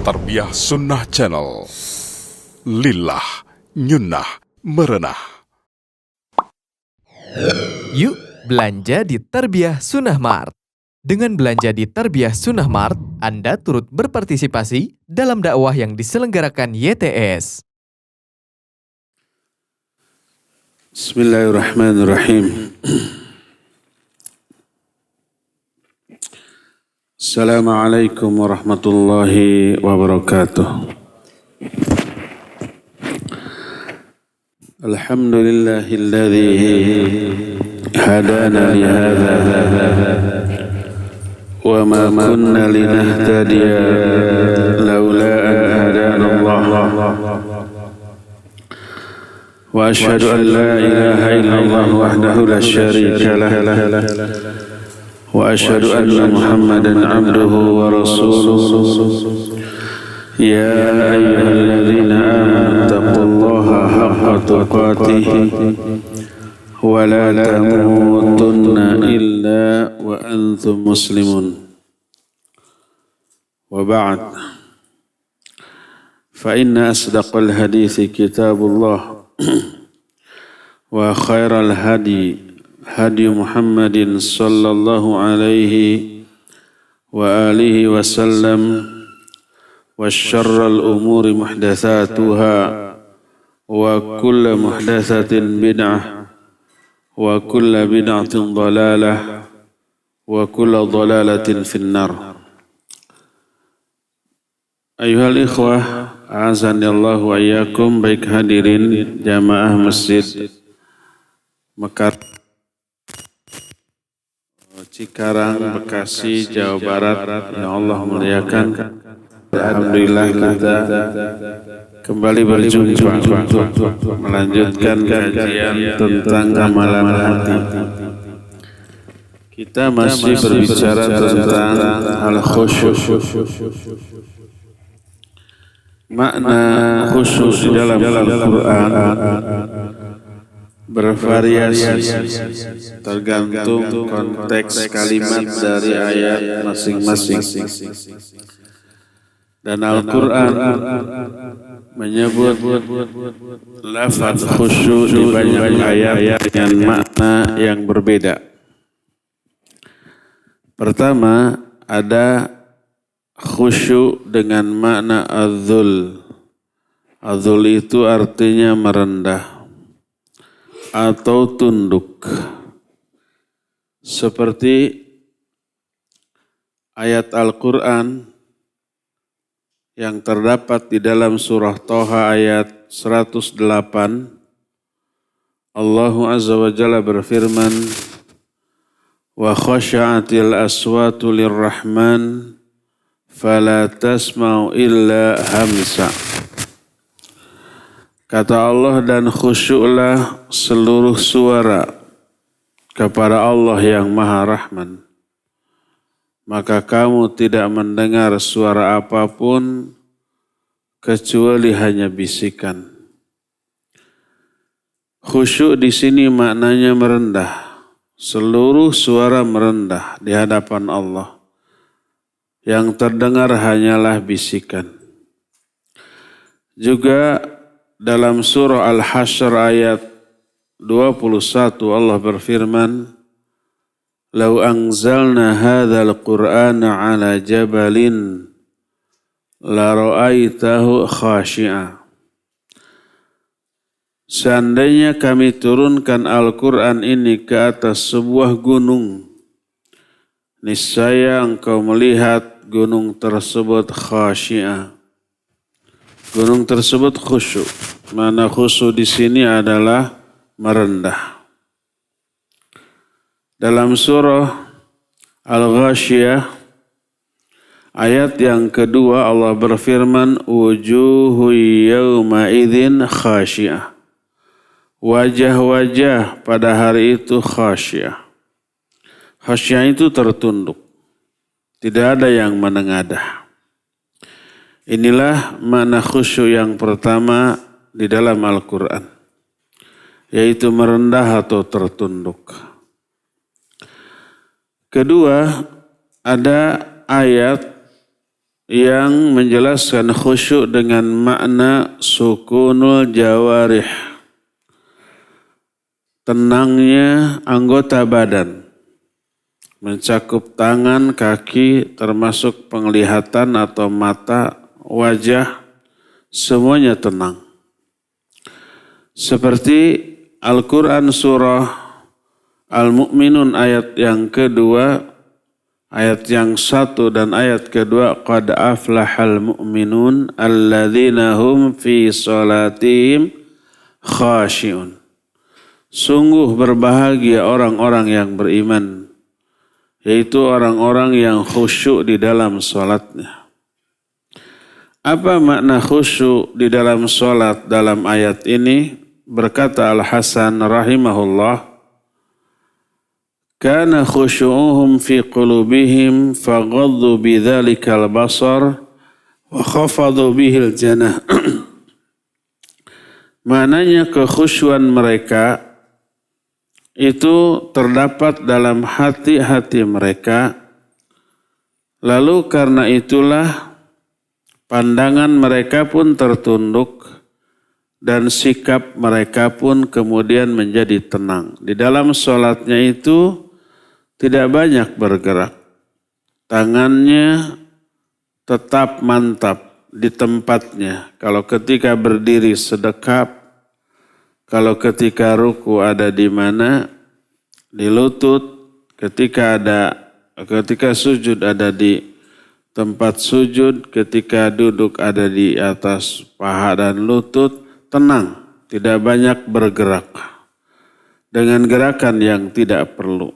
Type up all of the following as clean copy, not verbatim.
Tarbiyah Sunnah Channel. Lillah, nyunnah, merenah. Yuk belanja di Tarbiyah Sunnah Mart. Dengan belanja di Tarbiyah Sunnah Mart, Anda turut berpartisipasi dalam dakwah yang diselenggarakan YTS. Bismillahirrahmanirrahim. Assalamualaikum warahmatullahi wabarakatuh. Alhamdulillahilladzi hadana li hadza wa ma kunna linahtadiya laula an hadana Allah. Wa asyhadu an la ilaha illallah wahdahu la syarika lah. وأشهد أن محمدًا عبده ورسوله يا أيها الذين آمنوا اتقوا الله حق تقاته ولا تموتن إلا وأنتم مسلمون وبعد فإن أصدق الحديث كتاب الله وخير الهدي هدي محمد صلى الله عليه وآله وسلم وشر الأمور محدثاتها وكل محدثة بدعة وكل بدعة ضلالة وكل ضلالة في النار. أيها الإخوة أعزني الله وإياكم. Baik hadirin jamaah Masjid Mekar Cikarang, Bekasi, Jawa Barat, yang Allah muliakan. Alhamdulillah kita kembali berjumpa untuk melanjutkan kajian tentang amalan hati. Kita masih berbicara tentang al-khusyuk. Makna khusyuk di dalam Al-Quran bervariasi tergantung konteks kalimat dari ayat masing-masing. Dan Al-Quran menyebut lafaz khusyuk di banyak ayat dengan makna yang berbeda. Pertama, ada khusyuk dengan makna adzul. Adzul itu artinya merendah atau tunduk, seperti ayat Al-Quran yang terdapat di dalam surah Thaha ayat 108. Allah Azza wa Jalla berfirman, wa khasya'atil aswatu lirrahman fala tasma'u illa hamsa. Kata Allah, dan khusyuklah seluruh suara kepada Allah yang Maha Rahman. Maka kamu tidak mendengar suara apapun kecuali hanya bisikan. Khusyuk di sini maknanya merendah. Seluruh suara merendah di hadapan Allah. Yang terdengar hanyalah bisikan. Juga dalam surah Al-Hasyr ayat 21 Allah berfirman, "Lau anzalna hadzal Qur'ana 'ala jabalin la ra'aitahu khashi'a." Seandainya kami turunkan Al-Quran ini ke atas sebuah gunung, niscaya engkau melihat gunung tersebut khashi'a. Gunung tersebut khusyuk. Mana khusyuk di sini adalah merendah. Dalam surah Al-Ghasyiyah ayat yang kedua Allah berfirman, wujuhu yawma idzin khasyiah. Wajah-wajah pada hari itu khasyiyah. Khasyiyah itu tertunduk. Tidak ada yang menengadah. Inilah makna khusyuk yang pertama di dalam Al-Quran, yaitu merendah atau tertunduk. Kedua, ada ayat yang menjelaskan khusyuk dengan makna sukunul jawarih, tenangnya anggota badan, mencakup tangan, kaki, termasuk penglihatan atau mata, wajah, semuanya tenang. Seperti Al-Quran surah Al-Mu'minun ayat yang kedua, ayat yang 1 dan ayat kedua, qad aflahal mu'minun alladzina hum fi salatihim khashi'un. Sungguh berbahagia orang-orang yang beriman, yaitu orang-orang yang khusyuk di dalam salatnya. Apa makna khusyuk di dalam salat dalam ayat ini? Berkata Al-Hasan rahimahullah, kana khusyu'uhum fi qulubihim faghaddu bidzalikal basar wa khafadu bihil janah. Maknanya kekhusyuan mereka itu terdapat dalam hati-hati mereka, lalu karena itulah pandangan mereka pun tertunduk dan sikap mereka pun kemudian menjadi tenang. Di dalam sholatnya itu tidak banyak bergerak. Tangannya tetap mantap di tempatnya. Kalau ketika berdiri sedekap, kalau ketika ruku ada di mana? Di lutut. Ketika sujud ada di tempat sujud. Ketika duduk ada di atas paha dan lutut. Tenang, tidak banyak bergerak dengan gerakan yang tidak perlu.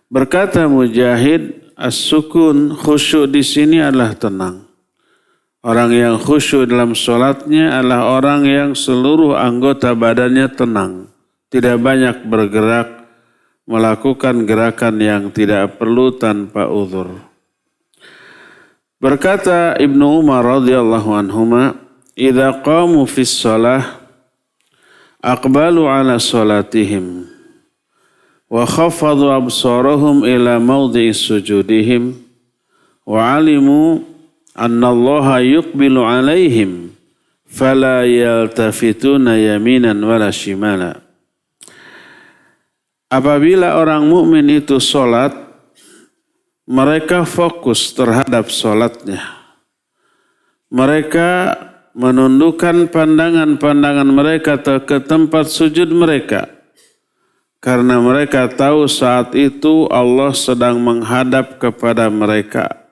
Berkata Mujahid, as-sukun, khusyuk di sini adalah tenang. Orang yang khusyuk dalam sholatnya adalah orang yang seluruh anggota badannya tenang, tidak banyak bergerak, melakukan gerakan yang tidak perlu tanpa uzur. Berkata Ibnu Umar radhiyallahu anhuma, idza qamu fis shalah aqbalu ala salatihim wa khafadu absarahum ila mawdi'i sujudihim wa alimu anna Allaha yuqbilu alaihim fala yaltafituna yaminan wala shimala. Apabila orang mukmin itu salat, mereka fokus terhadap salatnya. Mereka menundukkan pandangan-pandangan mereka ke tempat sujud mereka. Karena mereka tahu saat itu Allah sedang menghadap kepada mereka.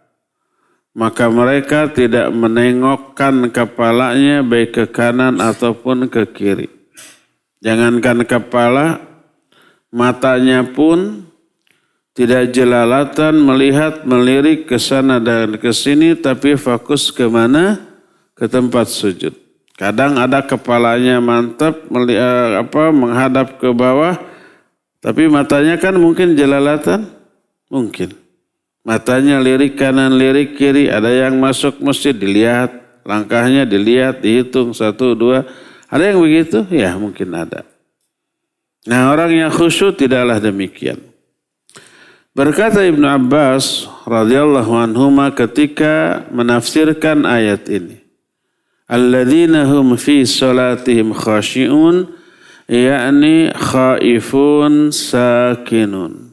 Maka mereka tidak menengokkan kepalanya baik ke kanan ataupun ke kiri. Jangankan kepala, matanya pun tidak jelalatan melihat, melirik ke sana dan ke sini, tapi fokus ke mana? Ke tempat sujud. Kadang ada kepalanya mantap menghadap ke bawah, tapi matanya kan mungkin jelalatan, mungkin. Matanya lirik kanan, lirik kiri, ada yang masuk masjid dilihat, langkahnya dilihat, dihitung 1, 2. Ada yang begitu? Ya mungkin ada. Nah orang yang khusyuk tidaklah demikian. Berkata Ibnu Abbas radhiyallahu anhuma ketika menafsirkan ayat ini, alladzina hum fi salatihim khashi'un, yakni khaifun sakinun.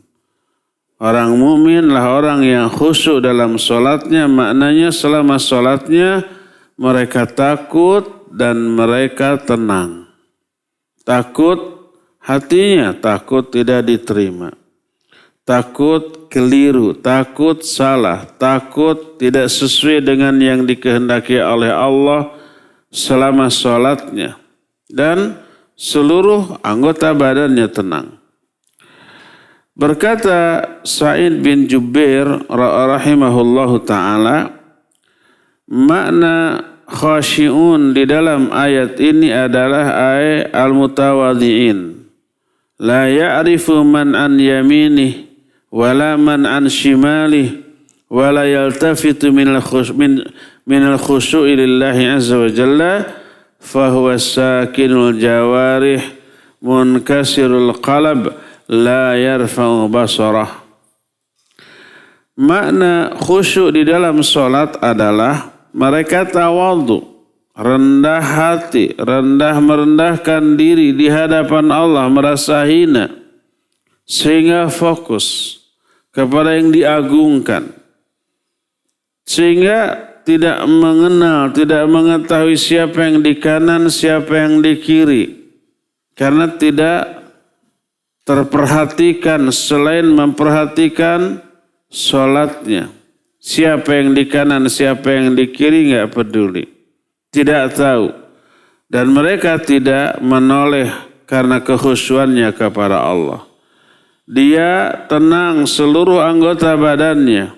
Orang mukminlah orang yang khusyuk dalam salatnya, maknanya selama salatnya mereka takut dan mereka tenang. Takut hatinya, takut tidak diterima. Takut keliru, takut salah, takut tidak sesuai dengan yang dikehendaki oleh Allah selama salatnya, dan seluruh anggota badannya tenang. Berkata Sa'id bin Jubair rahimahullahu ta'ala, makna khashi'un di dalam ayat ini adalah ayat al-mutawadhi'in. La ya'rifu man an yaminih wala man an shimalih wala yaltafitu min al-khushu'i lillahi azza wa jalla fahuwa sakinul jawarih munkasirul qalab la yarfa'u basarah. Makna khusyuk di dalam sholat adalah mereka tawadhu, rendah hati, merendahkan diri di hadapan Allah, merasa hina, sehingga fokus kepada yang diagungkan, sehingga tidak mengenal, tidak mengetahui siapa yang di kanan, siapa yang di kiri, karena tidak terperhatikan selain memperhatikan sholatnya. Siapa yang di kanan, siapa yang di kiri nggak peduli, tidak tahu, dan mereka tidak menoleh karena kekhusyuannya kepada Allah. Dia tenang seluruh anggota badannya,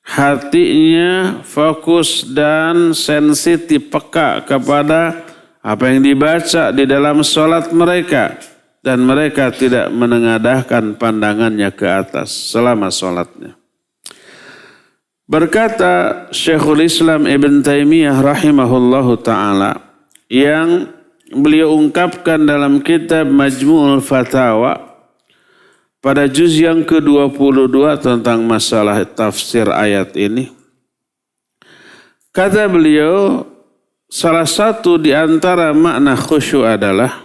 hatinya fokus dan sensitif, peka kepada apa yang dibaca di dalam sholat mereka, dan mereka tidak menengadahkan pandangannya ke atas selama sholatnya. Berkata Syekhul Islam Ibn Taimiyah rahimahullahu ta'ala, yang beliau ungkapkan dalam kitab Majmu'ul Fatawa pada juz yang ke-22 tentang masalah tafsir ayat ini. Kata beliau, salah satu di antara makna khusyuk adalah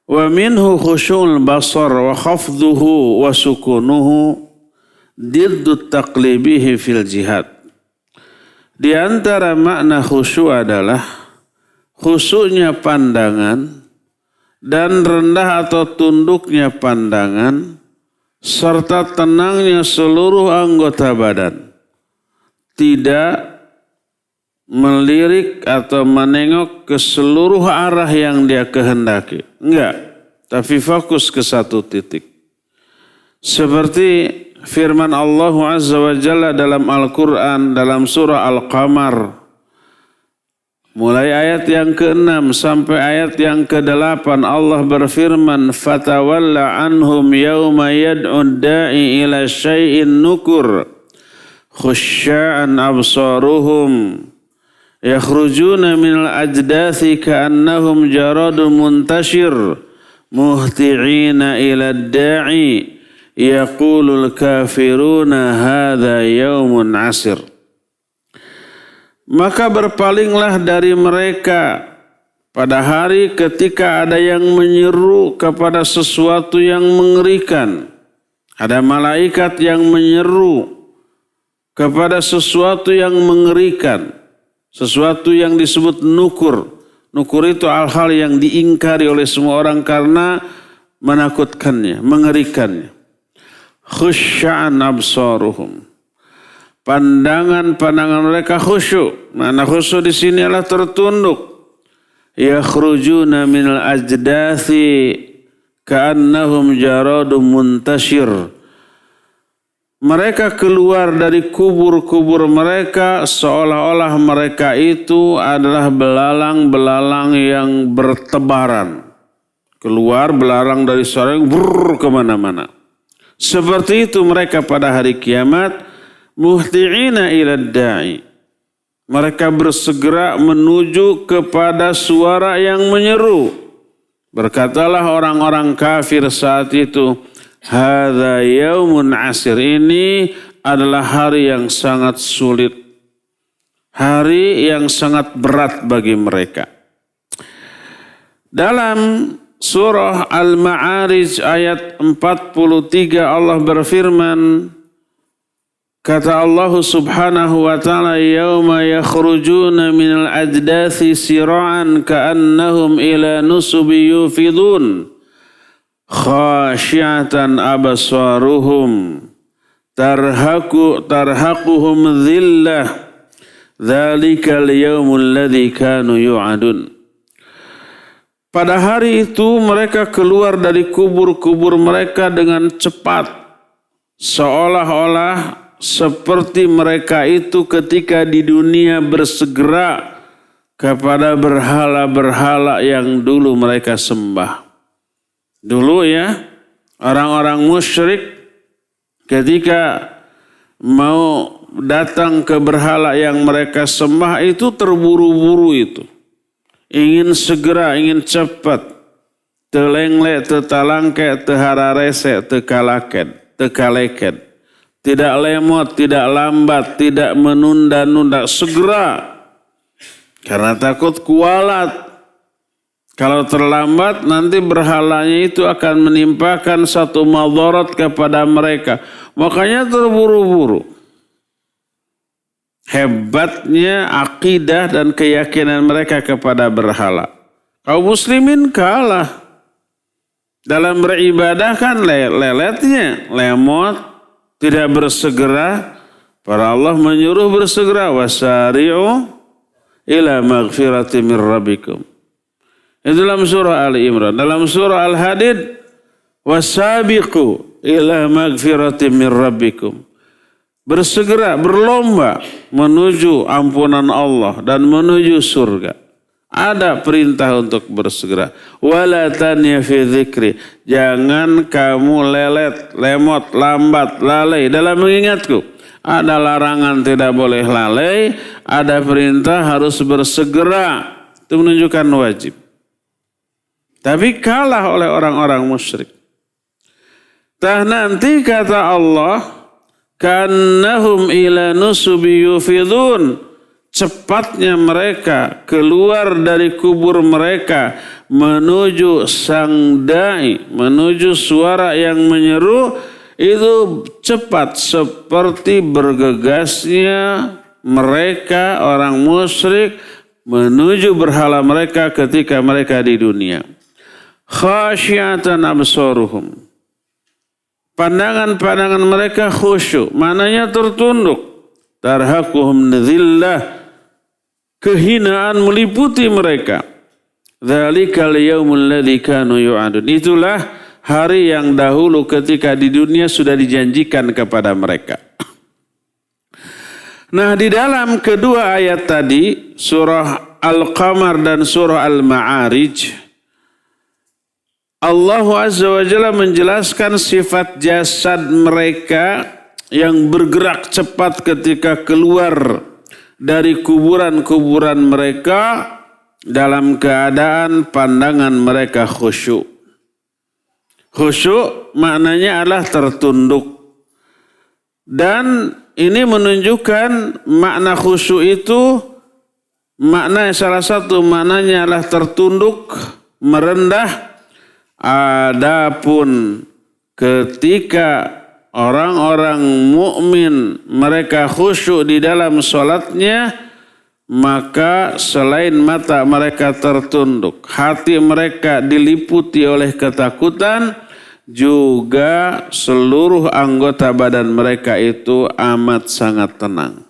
wa minhu khusyul basar wa khafduhu wa sukunuhu diddu taqlibihi fil jihad. Di antara makna khusyuk adalah khusyuknya pandangan dan rendah atau tunduknya pandangan serta tenangnya seluruh anggota badan. Tidak melirik atau menengok ke seluruh arah yang dia kehendaki. Enggak, tapi fokus ke satu titik. Seperti firman Allah Azza wa Jalla dalam Al-Quran, dalam surah Al-Qamar, mulai ayat yang ke-6 sampai ayat yang ke-8, Allah berfirman, fatawalla anhum yawma yad'ud da'i ila syai'in nukur khusya'an absaruhum yakhrujuna minal ajdathi ka'annahum jaradun muntashir muhti'ina ila da'i yaqulul kafiruna hadha yawmun asir. Maka berpalinglah dari mereka pada hari ketika ada yang menyeru kepada sesuatu yang mengerikan. Ada malaikat yang menyeru kepada sesuatu yang mengerikan. Sesuatu yang disebut nukur. Nukur itu hal-hal yang diingkari oleh semua orang karena menakutkannya, mengerikannya. Khusya'an absaruhum. Pandangan mereka khusyuk. Mana khusyuk di sini adalah tertunduk. Yakhrujuna minal ajdathi ka'annahum jaradun muntashir. Mereka keluar dari kubur-kubur mereka seolah-olah mereka itu adalah belalang-belalang yang bertebaran. Keluar belalang dari sarang kemana-mana. Seperti itu mereka pada hari kiamat, muhti'ina ila da'i. Mereka bersegera menuju kepada suara yang menyeru. Berkatalah orang-orang kafir saat itu, hadza yaumun asir. Ini adalah hari yang sangat sulit. Hari yang sangat berat bagi mereka. Dalam surah Al-Ma'arij ayat 43 Allah berfirman, kata Allah subhanahu wa ta'ala, yawma yakhrujuna minal ajdathi sira'an ka'annahum ila nusubi yufidun khasyi'atan absaruhum tarhaquhum dhillah dhalikal yawmul ladzi kanu yu'adun. Pada hari itu mereka keluar dari kubur-kubur mereka dengan cepat. Seolah-olah seperti mereka itu ketika di dunia bersegera kepada berhala-berhala yang dulu mereka sembah. Dulu ya, orang-orang musyrik ketika mau datang ke berhala yang mereka sembah itu terburu-buru itu. Ingin segera, ingin cepat. Telengle, tetalangke, tehararese, tekaleken. Tidak lemot, tidak lambat, tidak menunda-nunda, segera. Karena takut kualat. Kalau terlambat nanti berhalanya itu akan menimpakan satu madarat kepada mereka. Makanya terburu-buru. Hebatnya akidah dan keyakinan mereka kepada berhala. Kaum muslimin kalah. Dalam beribadah kan leletnya, lemot, tidak bersegera. Para Allah menyuruh bersegera. Wasari'u ila maghfirati min rabbikum. Itu dalam surah Ali Imran. Dalam surah Al-Hadid, wasabiqu ila magfiratin min rabbikum. Bersegera, berlomba menuju ampunan Allah dan menuju surga. Ada perintah untuk bersegera. Wala tanya fi dzikri. Jangan kamu lemot, lambat, lalai dalam mengingatku. Ada larangan tidak boleh lalai, ada perintah harus bersegera. Itu menunjukkan wajib. Tapi kalah oleh orang-orang musyrik. Nanti kata Allah, kannahum ila nusubi yufidun. Cepatnya mereka keluar dari kubur mereka menuju sang dai, menuju suara yang menyeru, itu cepat seperti bergegasnya mereka orang musyrik menuju berhala mereka ketika mereka di dunia. Khasyiatan absaruhum. Pandangan-pandangan mereka khusyuk, mananya tertunduk. Tarhaquhum dhillah. Kehinaan meliputi mereka. Dzalikal yaumul ladzi kanu yu'adun. Itulah hari yang dahulu ketika di dunia sudah dijanjikan kepada mereka. Nah, di dalam kedua ayat tadi, surah Al-Qamar dan surah Al-Ma'arij, Allah Azza wa Jalla menjelaskan sifat jasad mereka yang bergerak cepat ketika keluar dari kuburan-kuburan mereka dalam keadaan pandangan mereka khusyuk. Khusyuk maknanya adalah tertunduk. Dan ini menunjukkan makna khusyuk itu, salah satu maknanya adalah tertunduk, merendah. Adapun ketika orang-orang mukmin mereka khusyuk di dalam salatnya, maka selain mata mereka tertunduk, hati mereka diliputi oleh ketakutan, juga seluruh anggota badan mereka itu amat sangat tenang.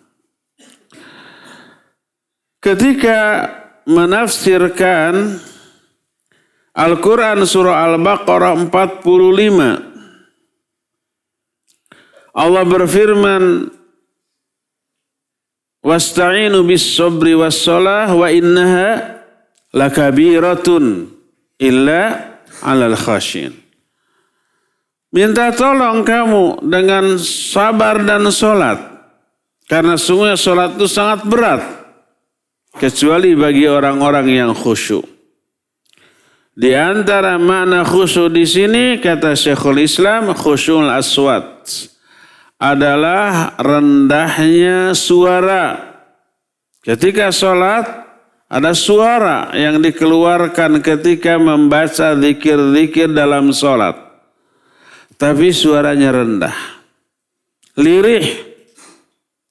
Ketika menafsirkan Al-Quran surah Al-Baqarah 45, Allah berfirman, wasta'inu bis-sabri was-salah wa innaha lakabiratun illa 'alal khasyin. Minta tolong kamu dengan sabar dan sholat, karena sungguh sholat itu sangat berat, kecuali bagi orang-orang yang khusyuk. Di antara makna khusyuk di sini, kata Syekhul Islam, khusyul aswat adalah rendahnya suara. Ketika sholat ada suara yang dikeluarkan ketika membaca zikir-zikir dalam sholat, tapi suaranya rendah, lirih,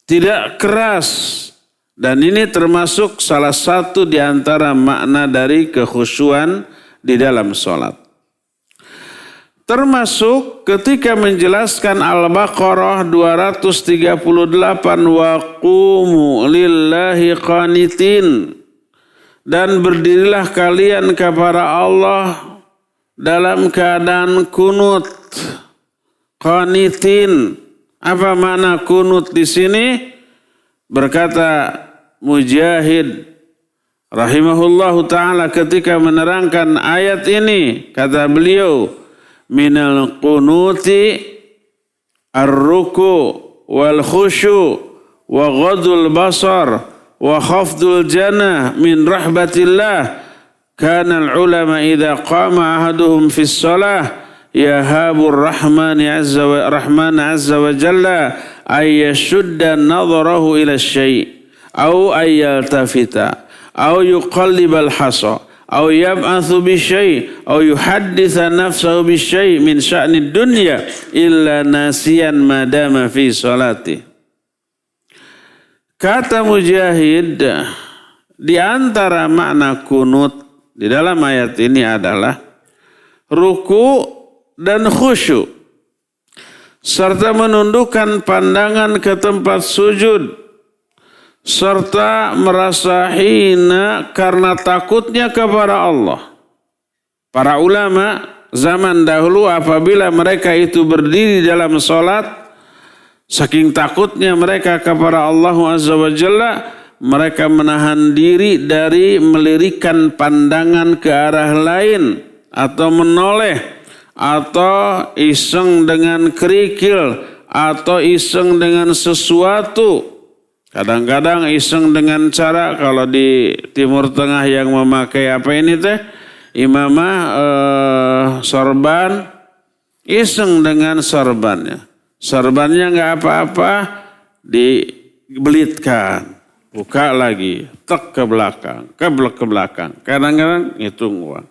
tidak keras. Dan ini termasuk salah satu di antara makna dari kekhusyuan di dalam sholat. Termasuk ketika menjelaskan Al-Baqarah 238, wa qumu lillahi qanitin, dan berdirilah kalian kepada Allah dalam keadaan kunut. Qanitin. Apa makna kunut di sini? Berkata Mujahid rahimahullahu ta'ala ketika menerangkan ayat ini, kata beliau, minal qunuti ar-ruku wal khusyu wa ghadul basar wa khafdul janah min rahbatillah. Kana al-ulama idha qama ahaduhum fis salah yahabur rahman azza wa jalla ayyashudda nadharahu ila syai' au ayyaltafita au yuqallibal hasa au yab'athu bi syai' au yuhadditha nafsahu bi syai' min sya'ni dunya illa nasiyan madama fi salati. Kata Mujahid, di antara makna kunut di dalam ayat ini adalah ruku dan khusyuk serta menundukkan pandangan ke tempat sujud serta merasa hina karena takutnya kepada Allah. Para ulama zaman dahulu apabila mereka itu berdiri dalam salat, saking takutnya mereka kepada Allah Azza wa Jalla, mereka menahan diri dari melirikan pandangan ke arah lain atau menoleh atau iseng dengan kerikil atau iseng dengan sesuatu. Kadang-kadang iseng dengan cara, kalau di Timur Tengah yang memakai apa ini teh, imamah sorban, iseng dengan sorbannya. Sorbannya nggak apa-apa, dibelitkan, buka lagi, tek ke belakang, ke belakang. Kadang-kadang ngitung uang.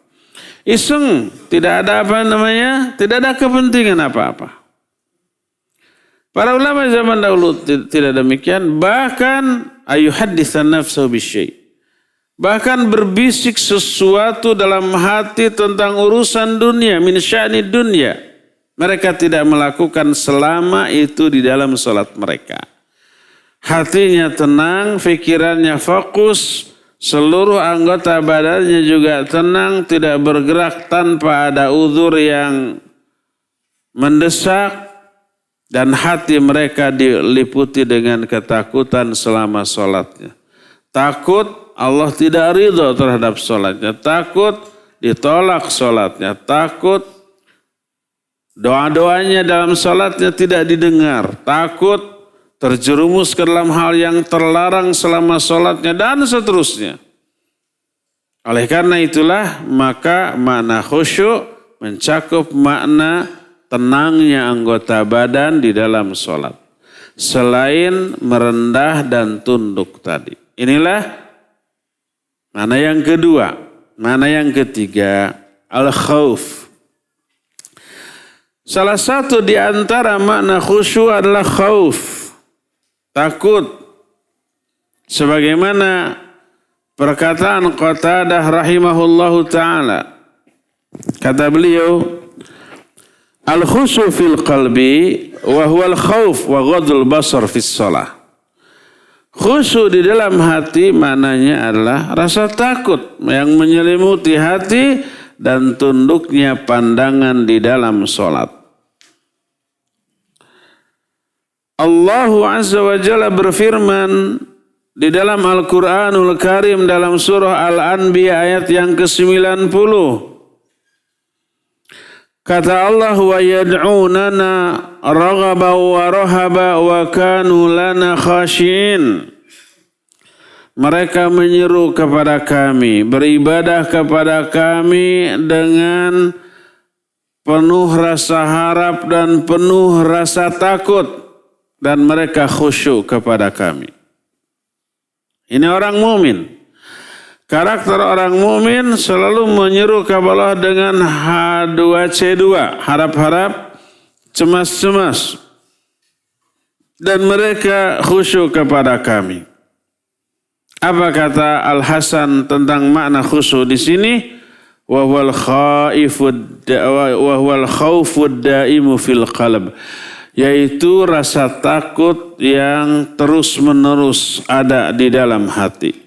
Iseng, tidak ada apa namanya, tidak ada kepentingan apa-apa. Para ulama zaman dahulu tidak demikian, bahkan ayuhadditsan nafsahu bisyai'. Bahkan berbisik sesuatu dalam hati tentang urusan dunia, min sya'ni dunia. Mereka tidak melakukan selama itu di dalam salat mereka. Hatinya tenang, fikirannya fokus, seluruh anggota badannya juga tenang, tidak bergerak tanpa ada uzur yang mendesak. Dan hati mereka diliputi dengan ketakutan selama sholatnya. Takut Allah tidak ridho terhadap sholatnya. Takut ditolak sholatnya. Takut doa-doanya dalam sholatnya tidak didengar. Takut terjerumus ke dalam hal yang terlarang selama sholatnya dan seterusnya. Oleh karena itulah maka makna khusyuk mencakup makna tenangnya anggota badan di dalam sholat. Selain merendah dan tunduk tadi. Inilah mana yang kedua. Mana yang ketiga, al-khauf. Salah satu di antara makna khusyuk adalah khauf. Takut. Sebagaimana perkataan Qatadah rahimahullahu ta'ala. Kata beliau, al-khusyu fil qalbi wa huwa al-khawf wa ghadul basar fis shalah. Khusyu di dalam hati maknanya adalah rasa takut yang menyelimuti hati dan tunduknya pandangan di dalam salat. Allah Azza wa Jalla berfirman di dalam Al-Qur'anul Karim dalam surah Al-Anbiya ayat yang ke-90. Kata Allah, wa yad'unana raghaban wa rahaba wa kanu lana khashiin. Mereka menyeru kepada kami, beribadah kepada kami dengan penuh rasa harap dan penuh rasa takut, dan mereka khusyuk kepada kami. Ini orang mukmin. Karakter orang mukmin selalu menyeru kepada Allah dengan H2C2, harap-harap, cemas-cemas. Dan mereka khusyuk kepada kami. Apa kata Al-Hasan tentang makna khusyuk di sini? Wa huwal khaufud daimu fil qalb. Yaitu rasa takut yang terus-menerus ada di dalam hati.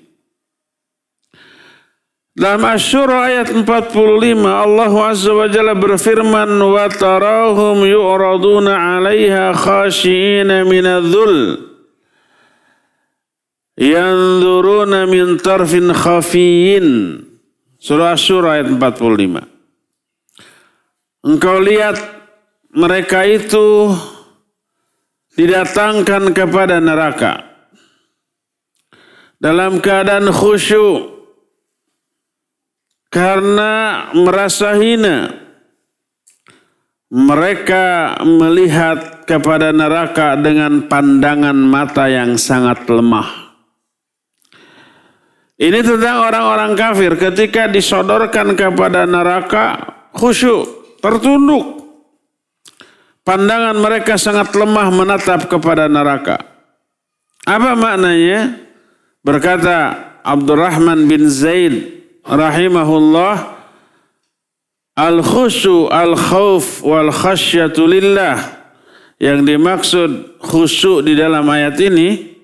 Dalam Asy-Syura ayat 45 Allah Azza wa Jalla berfirman wa tarahum yu'raduna 'alaiha khashi'ina minadh-dhul yanzuruna min tarfin khafiyyin. Surah Asy-Syura ayat 45. Engkau lihat mereka itu didatangkan kepada neraka dalam keadaan khusyuk karena merasa hina, mereka melihat kepada neraka dengan pandangan mata yang sangat lemah. Ini tentang orang-orang kafir ketika disodorkan kepada neraka khusyuk, tertunduk. Pandangan mereka sangat lemah menatap kepada neraka. Apa maknanya? Berkata Abdurrahman bin Zaid rahimahullah, al-khusyu al-khauf wal khasyatu lillah. Yang dimaksud khusyuk di dalam ayat ini,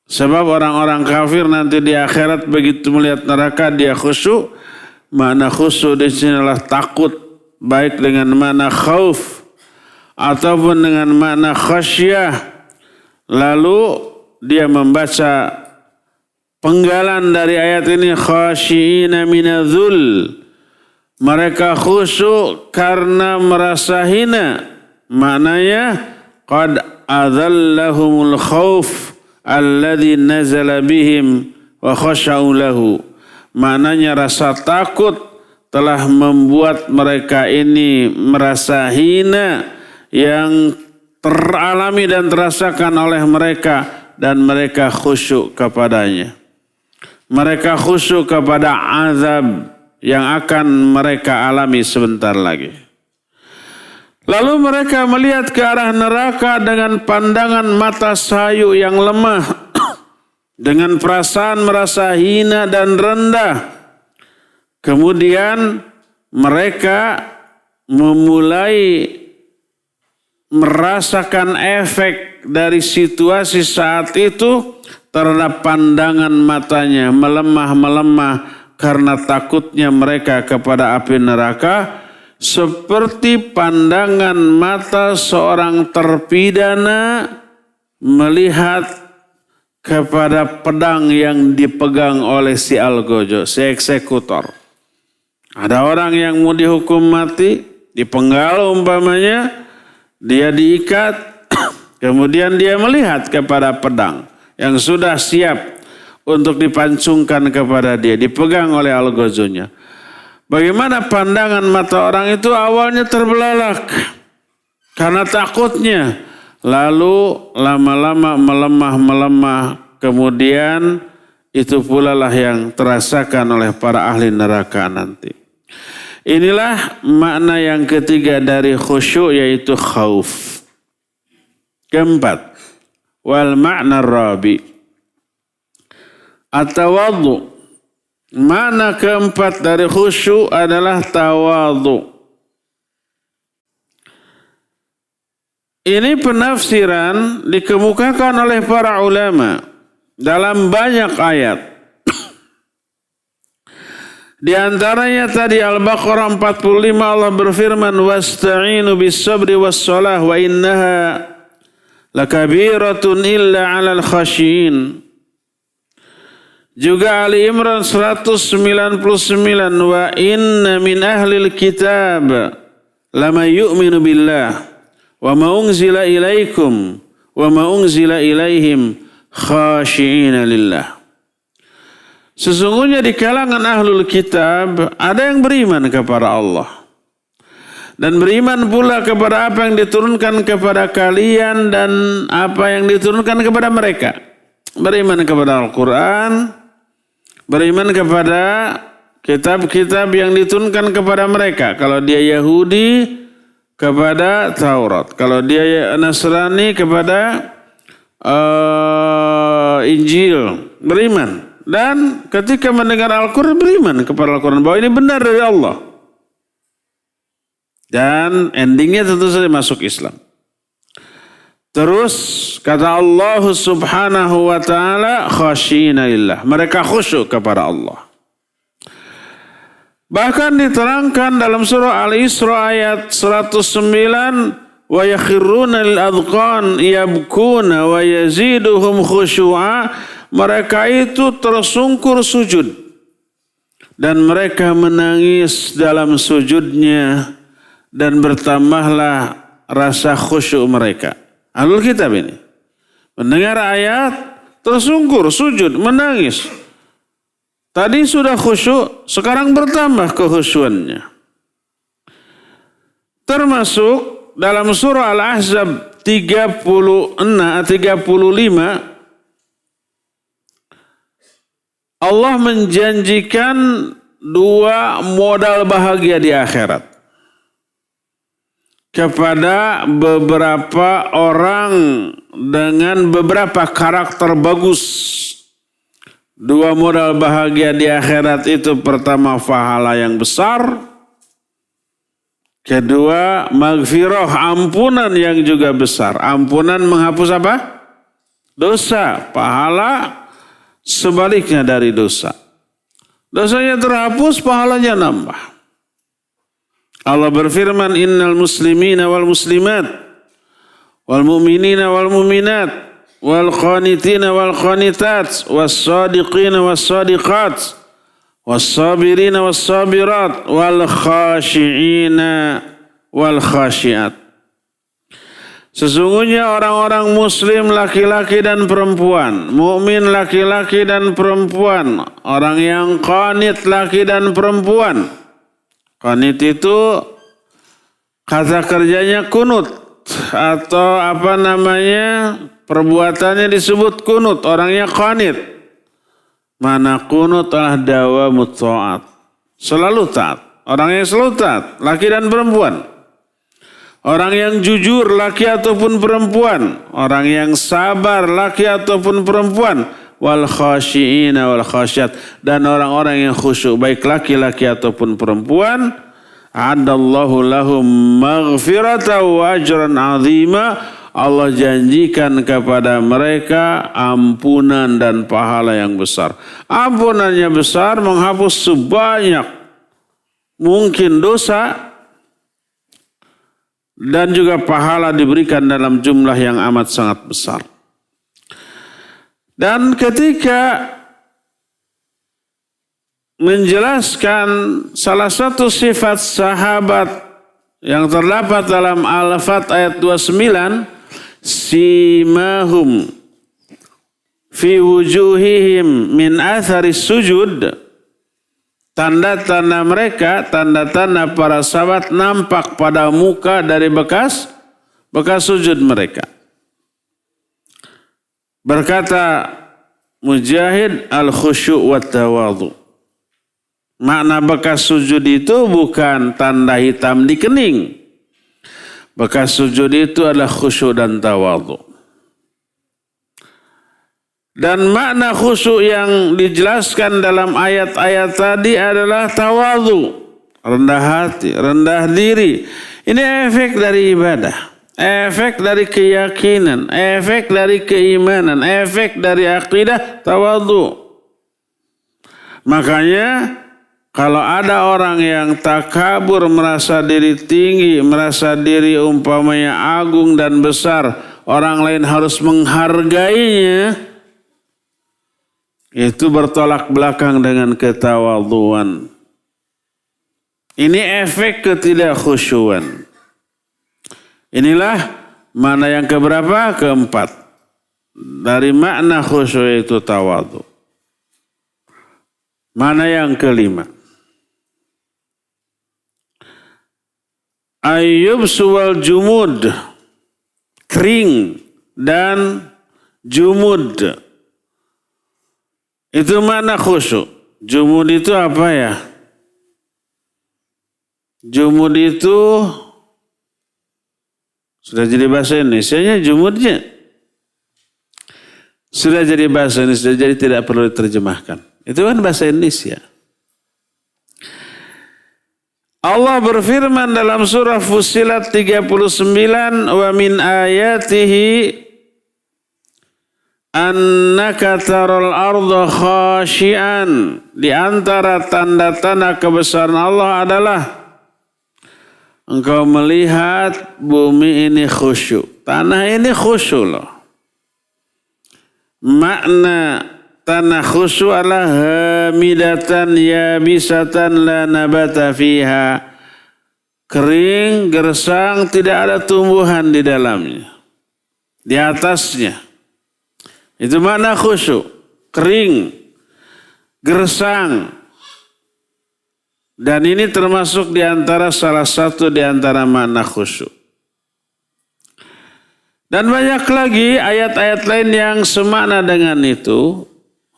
sebab orang-orang kafir nanti di akhirat begitu melihat neraka dia khusyuk. Makna khusyuk di sini adalah takut, baik dengan makna khauf ataupun dengan makna khasyah. Lalu dia membaca penggalan dari ayat ini, khasyiina minadzul. Mereka khusyuk karena merasa hina. Maknanya qad adzallahumul khauf alladzi nazala bihim wa khasya'u lahu. Maknanya rasa takut telah membuat mereka ini merasa hina yang teralami dan terasakan oleh mereka, dan mereka khusyuk kepadanya. Mereka khusyuk kepada azab yang akan mereka alami sebentar lagi. Lalu mereka melihat ke arah neraka dengan pandangan mata sayu yang lemah, dengan perasaan merasa hina dan rendah. Kemudian mereka memulai merasakan efek dari situasi saat itu terhadap pandangan matanya melemah karena takutnya mereka kepada api neraka, seperti pandangan mata seorang terpidana melihat kepada pedang yang dipegang oleh si algojo, si eksekutor. Ada orang yang mau dihukum mati, dipenggal umpamanya, dia diikat, kemudian dia melihat kepada pedang yang sudah siap untuk dipancungkan kepada dia, dipegang oleh algozonya. Bagaimana pandangan mata orang itu? Awalnya terbelalak karena takutnya, lalu lama-lama melemah, kemudian itu pula lah yang terasakan oleh para ahli neraka nanti. Inilah makna yang ketiga dari khusyuk, yaitu khauf. Keempat, wal makna rabi, at-tawadhu. Makna keempat dari khusyuk adalah tawadhu. Ini penafsiran dikemukakan oleh para ulama dalam banyak ayat. Di antaranya tadi Al-Baqarah 45 Allah berfirman, wasta'inu bis-sabri was-salah wa innaha lakabiratun illa 'alal khasyin. Juga Ali Imran 199, wa inna min ahlil kitab lama yu'minu billah wa ma unzila ilaikum wa ma unzila ilaihim khashi'ina lillah. Sesungguhnya di kalangan ahlul kitab ada yang beriman kepada Allah dan beriman pula kepada apa yang diturunkan kepada kalian dan apa yang diturunkan kepada mereka. Beriman kepada Al-Quran, beriman kepada kitab-kitab yang diturunkan kepada mereka. Kalau dia Yahudi, kepada Taurat. Kalau dia Nasrani, kepada Injil. Beriman. Dan ketika mendengar Al-Quran, beriman kepada Al-Quran bahwa ini benar dari Allah. Dan endingnya tentu saja masuk Islam. Terus kata Allah subhanahu wa ta'ala, khasyiina lillah. Mereka khusyuk kepada Allah. Bahkan diterangkan dalam surah Al-Isra ayat 109, wa yakhirruna lil adqan yabkuna wa yaziduhum khusyu'a. Mereka itu tersungkur sujud dan mereka menangis dalam sujudnya dan bertambahlah rasa khusyuk mereka. Ahlul kitab ini mendengar ayat tersungkur sujud menangis. Tadi sudah khusyuk, sekarang bertambah kekhusyuannya. Termasuk dalam surah Al-Ahzab 35 Allah menjanjikan 2 modal bahagia di akhirat kepada beberapa orang dengan beberapa karakter bagus. 2 modal bahagia di akhirat itu, pertama pahala yang besar, kedua maghfirah, ampunan yang juga besar. Ampunan menghapus apa? Dosa. Pahala sebaliknya dari dosa. Dosanya terhapus, pahalanya nambah. Allah berfirman, innal muslimina wal muslimat wal mu'minina wal mu'minat wal qanitina wal qanitat was sadiqina was sadiqat was sabirina was sabirat wal khashi'ina wal khashiat. Sesungguhnya orang-orang muslim laki-laki dan perempuan, mukmin laki-laki dan perempuan, orang yang qanit laki dan perempuan. Qanit itu kata kerjanya kunut, atau perbuatannya disebut kunut, orangnya qanit. Mana kunut adalah dawamut ta'at, selalu taat. Orang yang selalu taat, laki dan perempuan. Orang yang jujur, laki ataupun perempuan. Orang yang sabar, laki ataupun perempuan. Wal khashi'ina wal khasyiat. Dan orang-orang yang khusyuk, baik laki-laki ataupun perempuan. Adallahu lahum maghfirata wa ajran azima. Allah janjikan kepada mereka ampunan dan pahala yang besar. Ampunannya besar, menghapus sebanyak mungkin dosa, dan juga pahala diberikan dalam jumlah yang amat sangat besar. Dan ketika menjelaskan salah satu sifat sahabat yang terdapat dalam Al-Fat ayat 29, simahum fi wujuhihim min atharis sujud, tanda-tanda mereka, tanda-tanda para sahabat nampak pada muka dari bekas sujud mereka. Berkata Mujahid, al-khusyu' wa tawadhu. Makna bekas sujud itu bukan tanda hitam di kening. Bekas sujud itu adalah khusyuk dan tawadhu. Dan makna khusyuk yang dijelaskan dalam ayat-ayat tadi adalah tawadhu, rendah hati, rendah diri. Ini efek dari ibadah, efek dari keyakinan, efek dari keimanan, efek dari akidah, tawadhu. Makanya kalau ada orang yang takabur, merasa diri tinggi, merasa diri umpamanya agung dan besar, orang lain harus menghargainya, itu bertolak belakang dengan ketawadhuan. Ini efek ketidakkhusyuan. Inilah mana yang keberapa? Keempat. Dari makna khusyuk itu tawadhu. Mana yang kelima? Ayyubsu wal jumud. Kering dan jumud. Itu mana khusyuk. Jumud itu apa ya? Jumud itu sudah jadi bahasa Indonesianya jumudnya. Sudah jadi bahasa Indonesia, jadi tidak perlu diterjemahkan. Itu kan bahasa Indonesia. Allah berfirman dalam surah Fussilat 39, wa min ayatihi annaka taral arda khashian. Di antara tanda-tanda kebesaran Allah adalah engkau melihat bumi ini khusyuk. Tanah ini khusyuk loh. Makna tanah khusyuk adalah hamidatan yabisatan la nabata fiha. Kering, gersang, tidak ada tumbuhan di dalamnya. Di atasnya. Itu makna khusyuk. Kering, gersang, Dan ini termasuk salah satu di antara makna khusyuk. Dan banyak lagi ayat-ayat lain yang semakna dengan itu.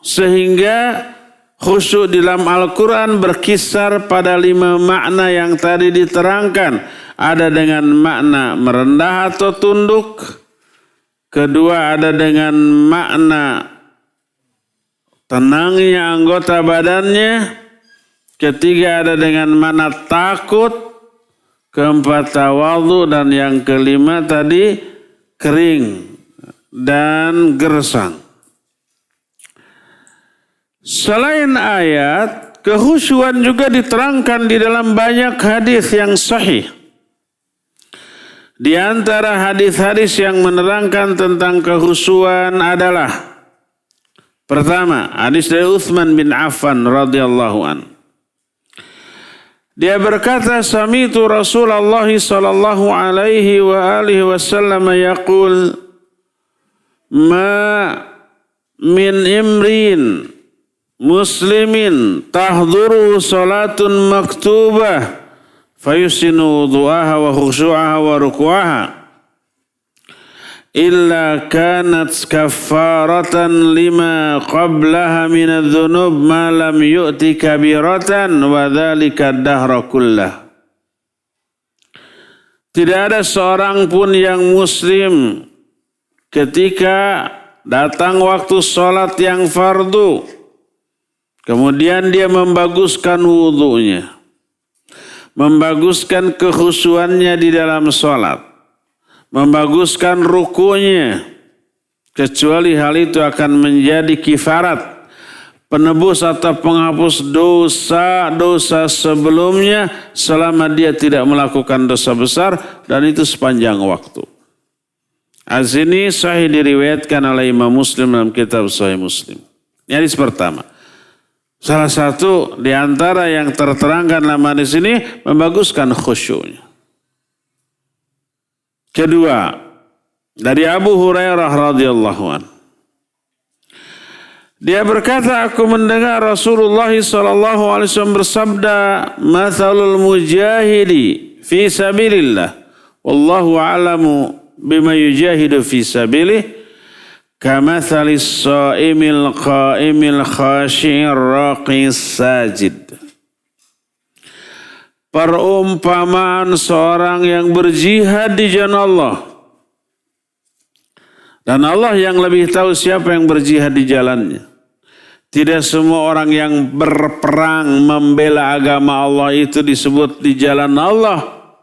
Sehingga khusyuk di dalam Al-Quran berkisar pada 5 makna yang tadi diterangkan. Ada dengan makna merendah atau tunduk. Kedua ada dengan makna tenangnya anggota badannya. Ketiga ada dengan makna takut. Keempat tawadhu. Dan yang kelima tadi kering dan gersang. Selain ayat, kekhusyuan juga diterangkan di dalam banyak hadis yang sahih. Di antara hadis-hadis yang menerangkan tentang kekhusyuan adalah pertama, hadis dari Utsman bin Affan radhiyallahu an. Dia berkata, sami'tu Rasulullah sallallahu alaihi wa alihi wasallam yaqul ma min imrin muslimin tahduru salatun maktubah fayusinu wudu'aha wa khusyu'aha wa ruku'aha illa kanat kaffaratan lima qablaha minadh dhunub ma lam yu'ti kabiratan wa dhalika ad-dahra kullah. Tidak ada seorang pun yang muslim ketika datang waktu sholat yang fardu kemudian dia membaguskan wudunya, membaguskan kekhusyuannya di dalam sholat, membaguskan rukunya, kecuali hal itu akan menjadi kifarat, penebus atau penghapus dosa-dosa sebelumnya selama dia tidak melakukan dosa besar dan itu sepanjang waktu. Hadis ini sahih diriwayatkan oleh Imam Muslim dalam kitab Sahih Muslim. Ini hadis pertama. Salah satu di antara yang terterangkan dalam hadis ini membaguskan khusyuknya. Kedua, dari Abu Hurairah radhiyallahu anhu. Dia berkata, aku mendengar Rasulullah sallallahu alaihi wasallam bersabda, "Matsalul mujahidi fi sabilillah, wallahu a'lamu bima yujahidu fi sabilihi." Kamathalis sha'imil qa'imil khashi'ir raqis sajid. Perumpamaan seorang yang berjihad di jalan Allah. Dan Allah yang lebih tahu siapa yang berjihad di jalannya. Tidak semua orang yang berperang membela agama Allah itu disebut di jalan Allah.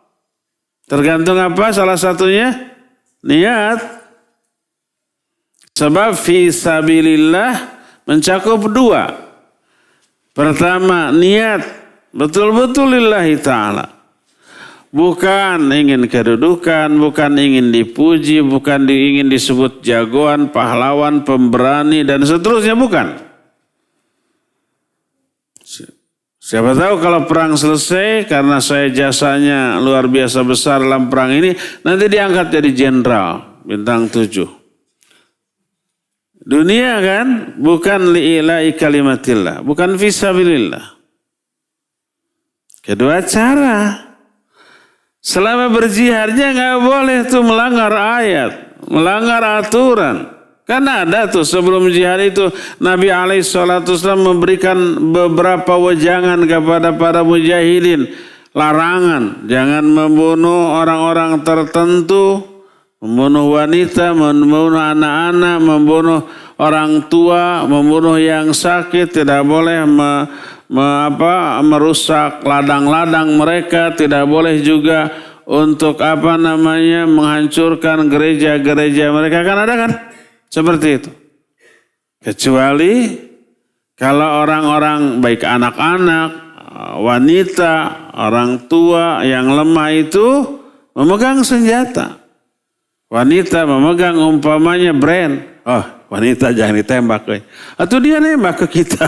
Tergantung apa salah satunya? Niat. Sebab fi sabilillah mencakup 2. Pertama, niat betul-betul lillahi ta'ala. Bukan ingin kedudukan, bukan ingin dipuji, bukan ingin disebut jagoan, pahlawan, pemberani, dan seterusnya, bukan. Siapa tahu kalau perang selesai, karena saya jasanya luar biasa besar dalam perang ini, nanti diangkat jadi jenderal, bintang 7. Dunia kan bukan li'ilai kalimatillah, bukan fisabilillah. Kedua cara, selama berjihadnya nggak boleh tuh melanggar ayat, melanggar aturan. Karena ada tuh sebelum jihad itu Nabi SAW memberikan beberapa wejangan kepada para mujahidin, larangan jangan membunuh orang-orang tertentu. Membunuh wanita, membunuh anak-anak, membunuh orang tua, membunuh yang sakit, tidak boleh merusak ladang-ladang mereka, tidak boleh juga untuk menghancurkan gereja-gereja mereka. Kan ada kan? Seperti itu. Kecuali kalau orang-orang baik anak-anak, wanita, orang tua yang lemah itu memegang senjata. Wanita memegang umpamanya brand. Oh, wanita jangan ditembak. Atau dia nembak ke kita.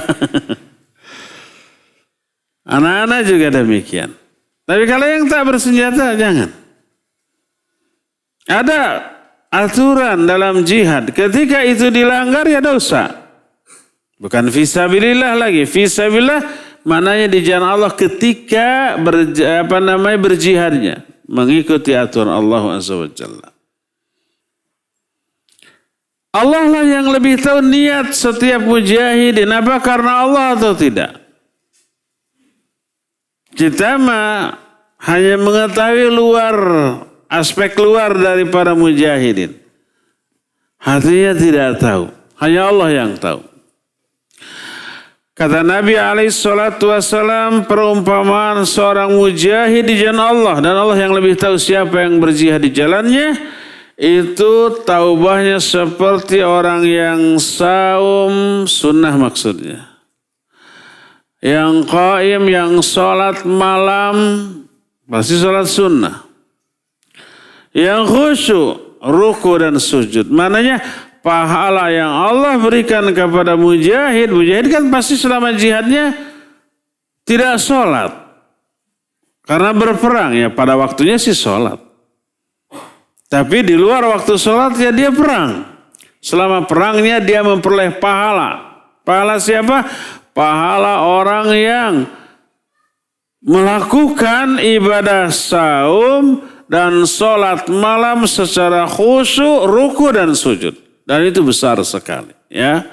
Anak-anak juga demikian. Tapi kalau yang tak bersenjata, jangan. Ada aturan dalam jihad. Ketika itu dilanggar, ya dosa. Bukan fisabilillah lagi. Fisabilillah maknanya di jalan Allah ketika berjihadnya, mengikuti aturan Allah Azza wa Jalla. Allah lah yang lebih tahu niat setiap mujahidin, apa karena Allah atau tidak. Kita mah hanya mengetahui aspek luar dari para mujahidin. Hatinya tidak tahu, hanya Allah yang tahu. Kata Nabi SAW, perumpamaan seorang mujahid di jalan Allah, dan Allah yang lebih tahu siapa yang berjihad di jalannya, itu taubahnya seperti orang yang saum sunnah maksudnya. Yang qaim, yang sholat malam, pasti sholat sunnah. Yang khusyuk, ruku dan sujud. Maknanya pahala yang Allah berikan kepada mujahid kan pasti selama jihadnya tidak sholat. Karena berperang ya, pada waktunya sih sholat. Tapi di luar waktu sholat ya dia perang. Selama perangnya dia memperoleh pahala. Pahala siapa? Pahala orang yang melakukan ibadah saum dan sholat malam secara khusyuk, ruku dan sujud. Dan itu besar sekali. Ya.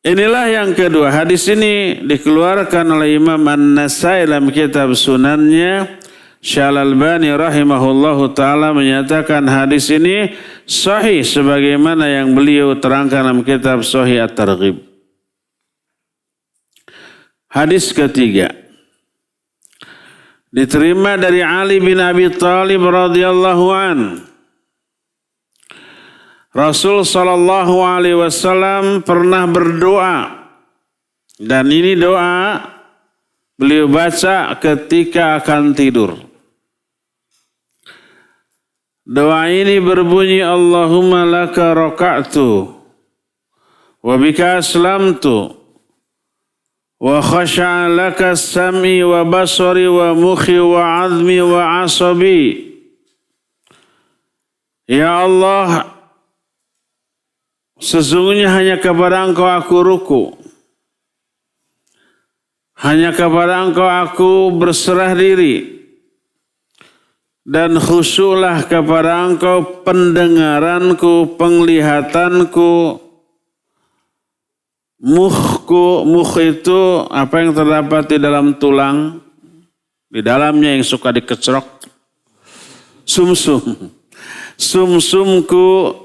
Inilah yang kedua. Hadis ini dikeluarkan oleh Imam An-Nasai dalam kitab sunannya. Syal-Albani rahimahullahu ta'ala menyatakan hadis ini sahih sebagaimana yang beliau terangkan dalam kitab Sahih At-Targhib. Hadis ketiga diterima dari Ali bin Abi Thalib radhiyallahu an. Rasul sallallahu alaihi wasallam pernah berdoa, dan ini doa beliau baca ketika akan tidur. Doa ini berbunyi, Allahumma laka raka'tu wa bika aslamtu wa khasha'a laka sam'i wa basari wa mukhi wa azmi wa asabi. Ya Allah, sesungguhnya hanya kepada Engkau aku ruku. Hanya kepada Engkau aku berserah diri. Dan khusyuklah kepada Engkau pendengaranku, penglihatanku, mukh itu apa yang terdapat di dalam tulang, di dalamnya yang suka dikecrok, sumsum, sumsumku,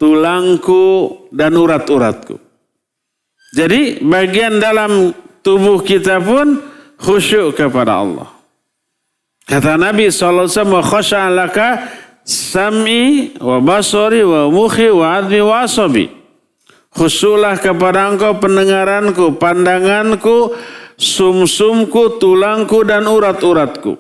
tulangku, dan urat-uratku. Jadi bagian dalam tubuh kita pun khusyuk kepada Allah. Kata Nabi SAW, khasha'a laka sam'i wa basari wa mukhi wa admi wa asabi. Khusyuklah kepada Engkau pendengaranku, pandanganku, sumsumku, tulangku, dan urat-uratku.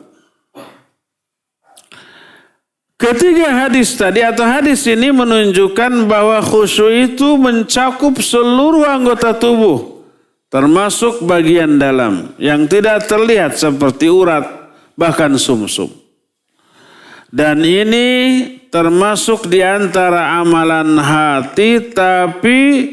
Ketiga hadis tadi atau hadis ini menunjukkan bahwa khusyuk itu mencakup seluruh anggota tubuh, termasuk bagian dalam yang tidak terlihat seperti urat, bahkan sumsum. Dan ini termasuk di antara amalan hati, tapi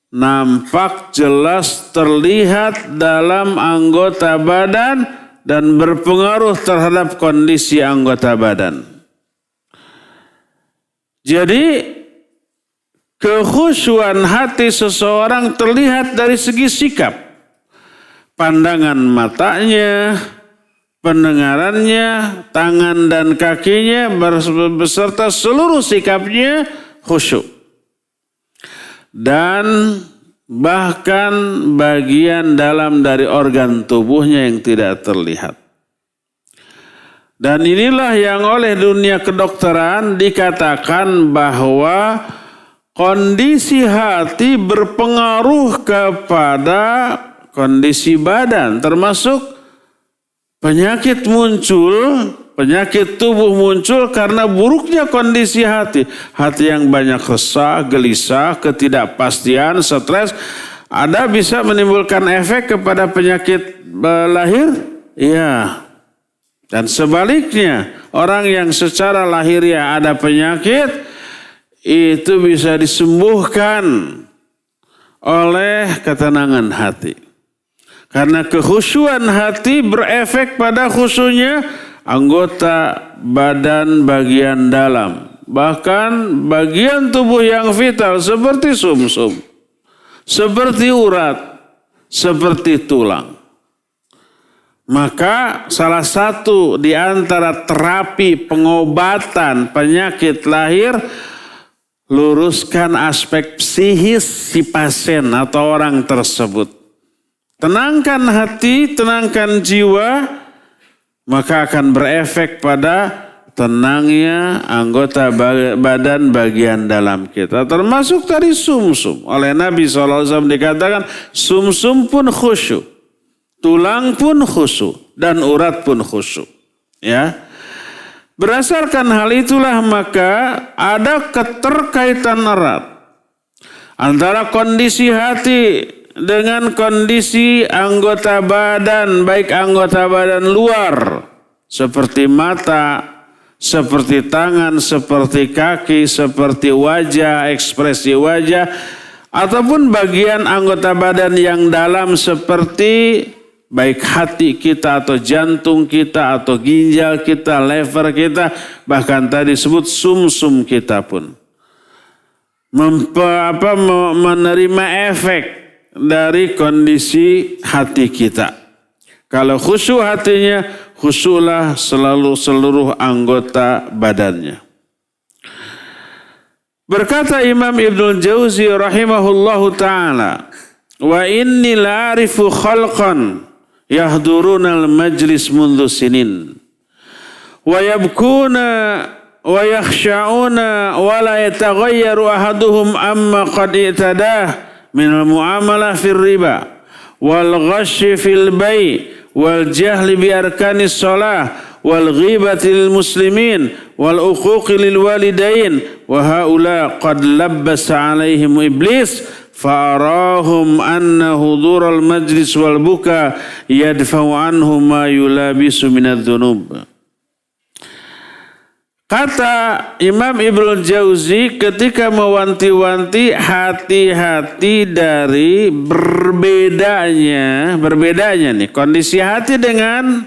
nampak jelas terlihat dalam anggota badan dan berpengaruh terhadap kondisi anggota badan. Jadi kekhusyuan hati seseorang terlihat dari segi sikap, pandangan matanya, pendengarannya, tangan dan kakinya, beserta seluruh sikapnya khusyuk. Dan bahkan bagian dalam dari organ tubuhnya yang tidak terlihat. Dan inilah yang oleh dunia kedokteran dikatakan bahwa kondisi hati berpengaruh kepada kondisi badan, termasuk penyakit tubuh muncul karena buruknya kondisi hati. Hati yang banyak resah, gelisah, ketidakpastian, stres, ada bisa menimbulkan efek kepada penyakit lahir? Iya. Dan sebaliknya, orang yang secara lahiriah ada penyakit, itu bisa disembuhkan oleh ketenangan hati. Karena kekhusyuan hati berefek pada khusyunya anggota badan bagian dalam. Bahkan bagian tubuh yang vital seperti sumsum, seperti urat, seperti tulang. Maka salah satu di antara terapi pengobatan penyakit lahir, luruskan aspek psikis si pasien atau orang tersebut. Tenangkan hati, tenangkan jiwa, maka akan berefek pada tenangnya anggota badan bagian dalam kita. Termasuk tadi sumsum. Oleh Nabi SAW dikatakan sumsum pun khusyuk, tulang pun khusyuk, dan urat pun khusyuk. Ya. Berdasarkan hal itulah maka ada keterkaitan erat antara kondisi hati dengan kondisi anggota badan, baik anggota badan luar seperti mata, seperti tangan, seperti kaki, seperti wajah, ekspresi wajah, ataupun bagian anggota badan yang dalam seperti baik hati kita atau jantung kita atau ginjal kita, lever kita, bahkan tadi disebut sumsum kita pun menerima efek dari kondisi hati kita. Kalau khusyuk hatinya, khusyuklah selalu seluruh anggota badannya. Berkata Imam Ibnul Jauzi rahimahullahu ta'ala, wa inni la'arifu khalqan yahduruna al-majlis mundu sinin wa yabkuna wa yakhsha'una wa la yataghayyaru ahaduhum amma qad i'tadah min al-mu'amalah fil riba wal ghashi fil bay' wal jahli bi arkanis shalah wal ghibati lil muslimin wal uquqi lil walidain wa haula qad labbasa alaihim iblis fa arahum anna hudural majlis wal buka yadfa'u anhum ma yulabisu minadz dzunub. Kata Imam Ibnul Jauzi ketika mewanti-wanti hati-hati dari berbedanya nih kondisi hati dengan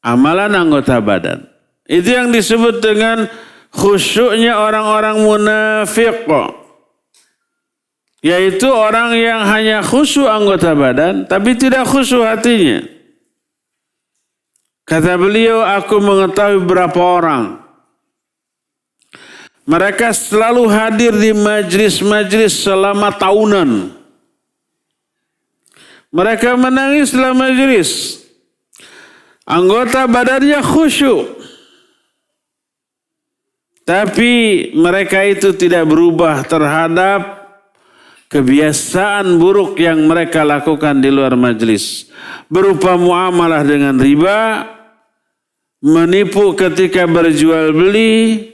amalan anggota badan. Itu yang disebut dengan khusyuknya orang-orang munafik. Yaitu orang yang hanya khusyuk anggota badan tapi tidak khusyuk hatinya. Kata beliau, aku mengetahui beberapa orang. Mereka selalu hadir di majlis-majlis selama tahunan. Mereka menangis dalam majlis. Anggota badannya khusyuk. Tapi mereka itu tidak berubah terhadap kebiasaan buruk yang mereka lakukan di luar majlis. Berupa muamalah dengan riba, menipu ketika berjual beli,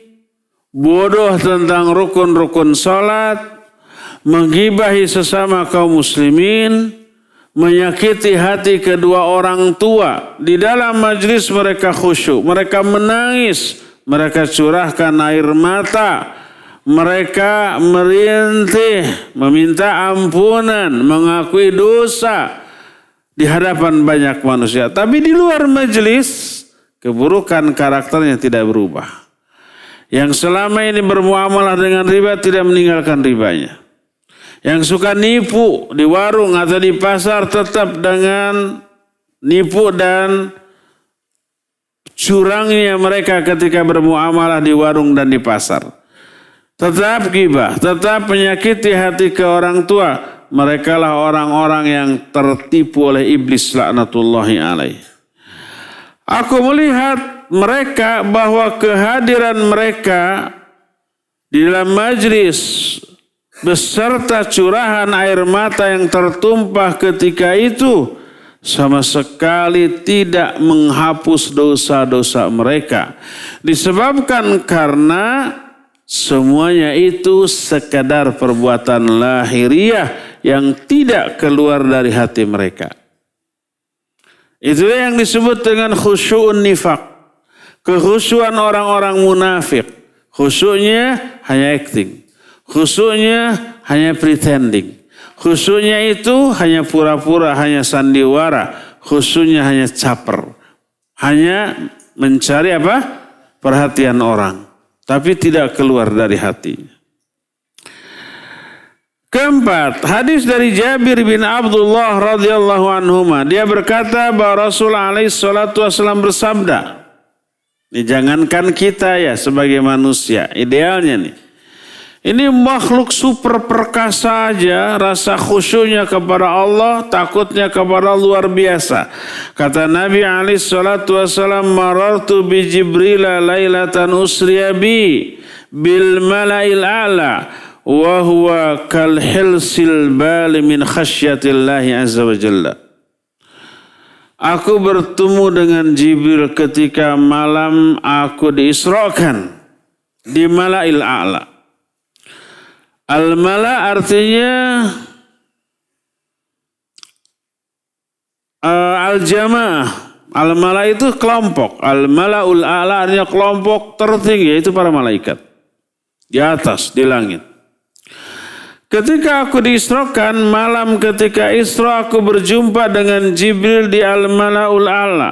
bodoh tentang rukun-rukun salat, menggibahi sesama kaum muslimin, menyakiti hati kedua orang tua. Di dalam majlis mereka khusyuk, mereka menangis, mereka curahkan air mata, mereka merintih, meminta ampunan, mengakui dosa di hadapan banyak manusia. Tapi di luar majlis keburukan karakternya tidak berubah. Yang selama ini bermuamalah dengan riba tidak meninggalkan ribanya. Yang suka nipu di warung atau di pasar tetap dengan nipu dan curangnya mereka ketika bermuamalah di warung dan di pasar. Tetap ghibah, tetap menyakiti hati ke orang tua. Mereka lah orang-orang yang tertipu oleh iblis laknatullahi alaih. Aku melihat mereka bahwa kehadiran mereka di dalam majlis beserta curahan air mata yang tertumpah ketika itu sama sekali tidak menghapus dosa-dosa mereka. Disebabkan karena semuanya itu sekadar perbuatan lahiriah yang tidak keluar dari hati mereka. Itulah yang disebut dengan khusyu'un nifaq. Kekhusyuan orang-orang munafik. Khusyuknya hanya acting. Khusyuknya hanya pretending. Khusyuknya itu hanya pura-pura, hanya sandiwara. Khusyuknya hanya caper. Hanya mencari apa? Perhatian orang. Tapi tidak keluar dari hatinya. Keempat, hadis dari Jabir bin Abdullah radhiyallahu anhuma. Dia berkata bahwa Rasulullah alaihi salatu wasallam bersabda. Jangankan kita ya sebagai manusia, idealnya nih. Ini makhluk super perkasa aja, rasa khusyuknya kepada Allah, takutnya kepada Allah luar biasa. Kata Nabi alaihi salatu wasallam, marartu bi Jibril lailatan usriya bi bil mala'il a'la. Wa huwa kal hilsil bali min khasyatillahi azza wa jalla. Aku bertemu dengan Jibril ketika malam aku diisrakan di Mala'il A'la. Al-Mala artinya al-jamaah. Al-Mala itu kelompok. Al-Mala'ul A'la artinya kelompok tertinggi, yaitu para malaikat. Di atas, di langit. Ketika aku diisrakan, malam ketika Isra aku berjumpa dengan Jibril di Al-Mala'ul A'la.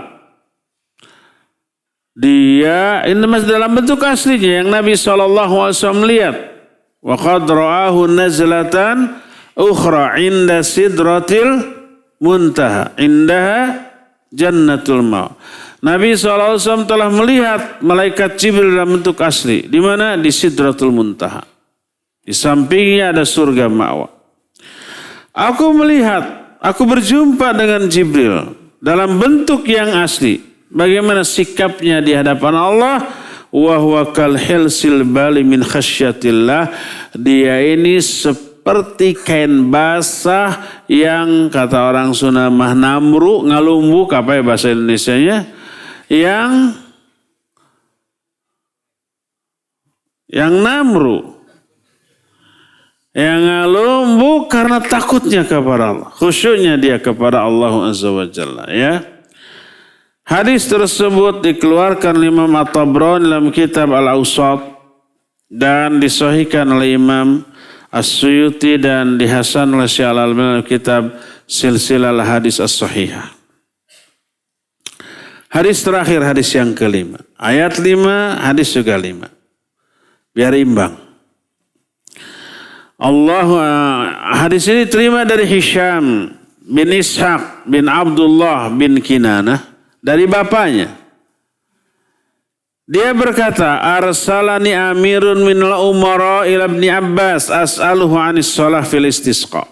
Dia, ini masih dalam bentuk aslinya yang Nabi SAW lihat. Wa qad ra'ahu nazlatan ukhra inda sidratil muntaha. Indaha jannatul ma'a. Nabi SAW telah melihat malaikat Jibril dalam bentuk asli. Di mana? Di sidratul muntaha. Di sampingnya ada surga ma'wa. Aku melihat, aku berjumpa dengan Jibril dalam bentuk yang asli. Bagaimana sikapnya di hadapan Allah? Wa huwa kal hilsil bali min khasyatillah. Dia ini seperti kain basah yang kata orang Sunda mah namru, ngalumbuk, apa ya bahasa Indonesianya? Yang namru. Yang ngalumbuk karena takutnya kepada Allah. Khusyuknya dia kepada Allah Azza wa Jalla. Ya. Hadis tersebut dikeluarkan oleh Imam At-Tabrani dalam kitab Al-Awsat. Dan disahihkan oleh Imam As-Suyuti dan dihasan oleh Syekh Al-Albani dalam kitab Silsilah Hadis As-Sahihah. Hadis terakhir, hadis yang kelima. Ayat 5, hadis juga 5. Biar imbang. Hadis ini terima dari Hisham bin Ishaq bin Abdullah bin Kinanah dari bapaknya. Dia berkata, arsalani amirun minal umara ila ibni Abbas as'aluhu anis shalah fil istisqa.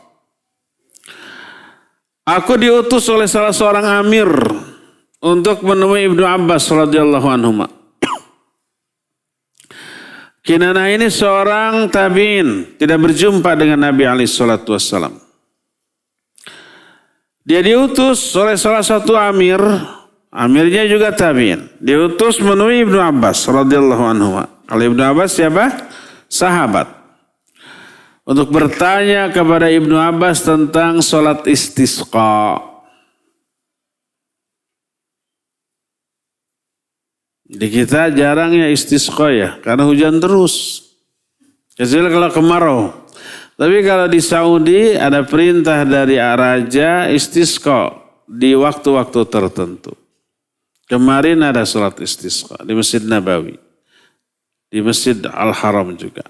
Aku diutus oleh salah seorang amir untuk menemui Ibnu Abbas radhiyallahu anhuma. Kinanah ini seorang tabi'in, tidak berjumpa dengan Nabi SAW. Dia diutus oleh salah satu amir, amirnya juga tabi'in. Diutus menemui Ibnu Abbas radhiyallahu anhu. Kalau Ibnu Abbas siapa? Sahabat. Untuk bertanya kepada Ibnu Abbas tentang sholat istisqa. Di kita jarang ya istisqa ya, karena hujan terus. Kecuali kalau kemarau. Tapi kalau di Saudi ada perintah dari raja istisqa di waktu-waktu tertentu. Kemarin ada sholat istisqa di Masjid Nabawi. Di Masjid Al-Haram juga.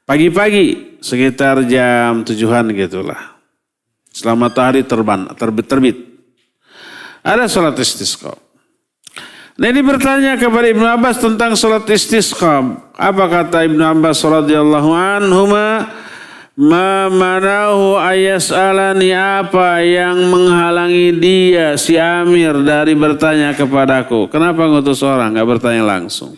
Pagi-pagi sekitar jam 7-an gitulah. Setelah matahari terbit. Ada sholat istisqa. Nah ini bertanya kepada Ibnu Abbas tentang sholat istisqa. Apa kata Ibnu Abbas radhiyallahu anhuma? Ma manahu ayas'alani, apa yang menghalangi dia si Amir dari bertanya kepadaku? Kenapa ngutus orang enggak bertanya langsung?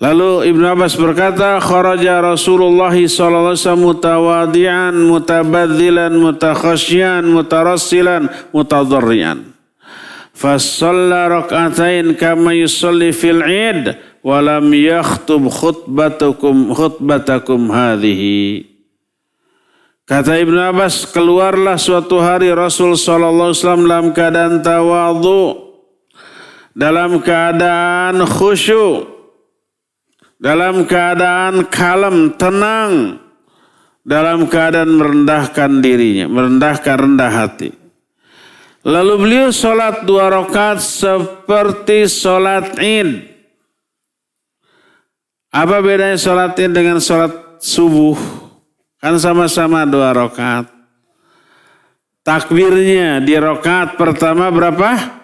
Lalu Ibnu Abbas berkata, kharaja Rasulullah sallallahu alaihi wasallam mutawadi'an, mutabadzilan, mutakhasyian, mutarassilan, mutadarrian. Fasalla rak'atain kama yusalli fil 'id wa lam yakhtub khutbatakum hadhihi. Kata Ibnu Abbas, keluarlah suatu hari Rasul sallallahu alaihi wasallam dalam keadaan tawadhu, dalam keadaan khusyuk, dalam keadaan kalem, tenang. dalam keadaan merendahkan dirinya, rendah hati. Lalu beliau sholat 2 rakaat seperti sholat Id. Apa bedanya sholat Id dengan sholat subuh? Kan sama-sama 2 rakaat. Takbirnya di rakaat pertama berapa?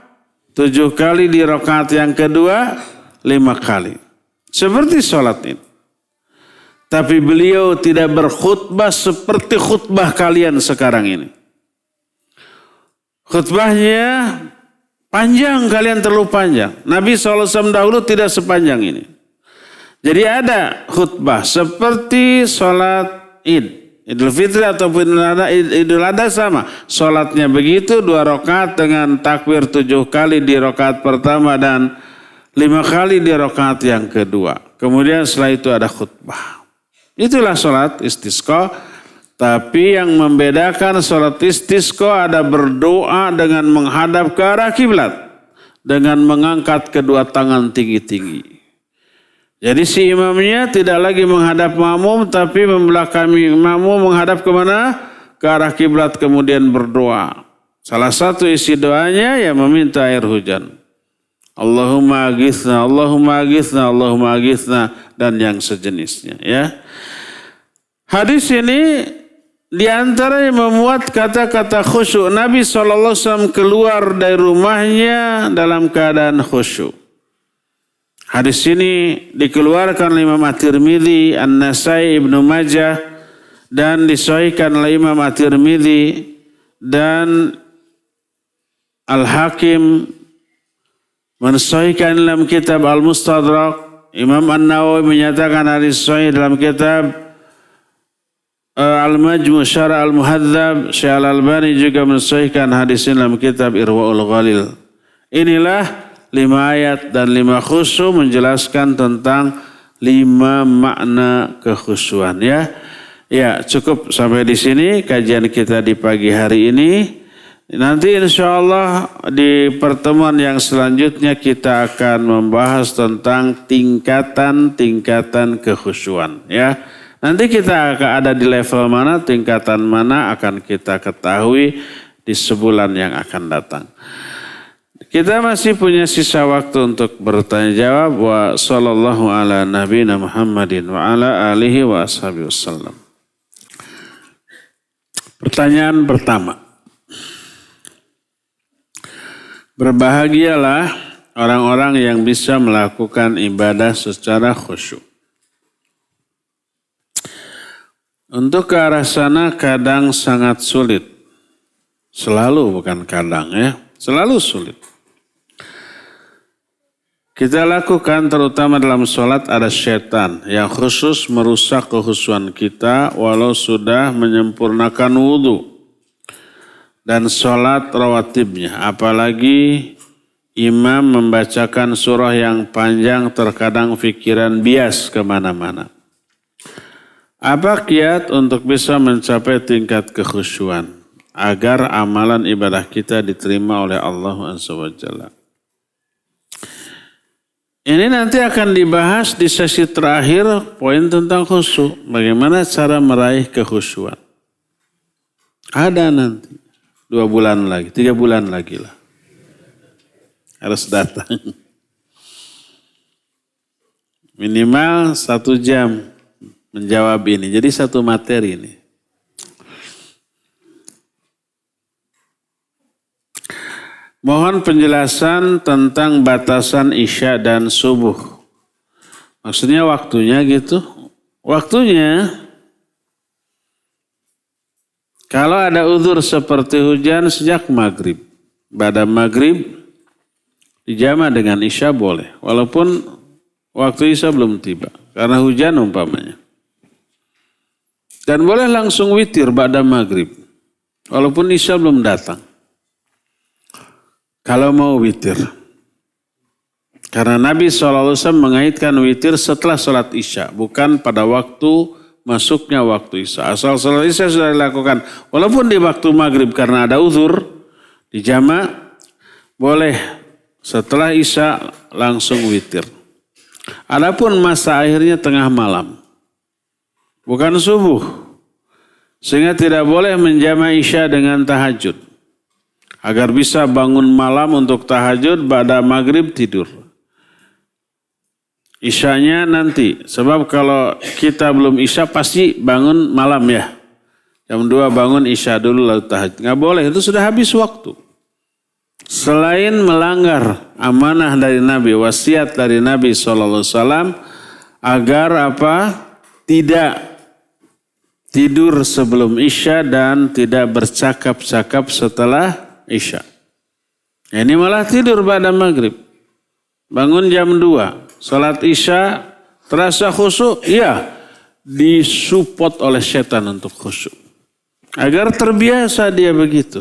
7 kali, di rakaat yang kedua 5 kali. Seperti sholat Id. Tapi beliau tidak berkhutbah seperti khutbah kalian sekarang ini. Khutbahnya panjang, kalian terlalu panjang. Nabi SAW dahulu tidak sepanjang ini. Jadi ada khutbah seperti sholat Id. Idul Fitri ataupun Idul Adha sama. Sholatnya begitu, 2 rakaat dengan takbir 7 kali di rakaat pertama dan 5 kali di rakaat yang kedua. Kemudian setelah itu ada khutbah. Itulah sholat istisqa. Tapi yang membedakan sholat istisqa ada berdoa dengan menghadap ke arah kiblat. Dengan mengangkat kedua tangan tinggi-tinggi. Jadi si imamnya tidak lagi menghadap makmum, tapi membelakangi makmum menghadap kemana? Ke arah kiblat kemudian berdoa. Salah satu isi doanya ya meminta air hujan. Allahumma aghithna, Allahumma aghithna, Allahumma aghithna, dan yang sejenisnya ya. Hadis ini di antara yang memuat kata-kata khusyuk. Nabi SAW keluar dari rumahnya dalam keadaan khusyuk. Hadis ini dikeluarkan oleh Imam At-Tirmidzi, An-Nasai, Ibnu Majah, dan disahihkan oleh Imam At-Tirmidzi dan Al-Hakim mensahihkan dalam kitab Al-Mustadrak. Imam An-Nawawi menyatakan hadis sahih dalam kitab Al-Majmu' Syarah Al-Muhadzab. Syekh Al-Albani juga mensahihkan hadis ini dalam kitab Irwaul Ghalil. Inilah 5 ayat dan 5 khusyuk menjelaskan tentang 5 makna kekhusyuan ya. Ya, cukup sampai di sini kajian kita di pagi hari ini. Nanti insya Allah di pertemuan yang selanjutnya kita akan membahas tentang tingkatan-tingkatan kekhusyuan ya. Nanti kita akan ada di level mana, tingkatan mana akan kita ketahui di sebulan yang akan datang. Kita masih punya sisa waktu untuk bertanya jawab. Wa sallallahu ala nabiyina Muhammadin wa ala alihi wa ashabihi wasallam. Pertanyaan pertama. Berbahagialah orang-orang yang bisa melakukan ibadah secara khusyuk. Untuk ke arah sana kadang sangat sulit. Selalu bukan kadang ya, selalu sulit. Kita lakukan terutama dalam sholat ada syaitan yang khusus merusak kekhusyuan kita walau sudah menyempurnakan wudhu. Dan sholat rawatibnya, apalagi imam membacakan surah yang panjang terkadang pikiran bias kemana-mana. Apa kiat untuk bisa mencapai tingkat kekhusyuan agar amalan ibadah kita diterima oleh Allah SWT? Ini nanti akan dibahas di sesi terakhir poin tentang khusyuk. Bagaimana cara meraih kekhusyuan? Ada nanti 2 bulan lagi, 3 bulan lagi lah. Harus datang. Minimal 1 jam menjawab ini. Jadi 1 materi ini. Mohon penjelasan tentang batasan isya dan subuh. Maksudnya waktunya gitu. Waktunya kalau ada uzur seperti hujan sejak maghrib. Pada maghrib dijama dengan isya boleh. Walaupun waktu isya belum tiba. Karena hujan umpamanya. Dan boleh langsung witir pada maghrib. Walaupun isya belum datang. Kalau mau witir. Karena Nabi SAW mengaitkan witir setelah sholat isya. Bukan pada waktu masuknya waktu isya. Asal sholat isya sudah dilakukan. Walaupun di waktu maghrib karena ada uzur. Dijama boleh setelah isya langsung witir. Adapun masa akhirnya tengah malam. Bukan subuh. Sehingga tidak boleh menjama isya dengan tahajud. Agar bisa bangun malam untuk tahajud, ba'da maghrib tidur. Isyanya nanti. Sebab kalau kita belum isya pasti bangun malam ya. Jam 2 bangun isya dulu lalu tahajud. Nggak boleh, itu sudah habis waktu. Selain melanggar amanah dari Nabi, wasiat dari Nabi SAW, agar apa? Tidak tidur sebelum isya dan tidak bercakap-cakap setelah isya. Ini malah tidur pada maghrib. Bangun jam 2. Salat isya terasa khusyuk, iya, disupport oleh setan untuk khusyuk. Agar terbiasa dia begitu.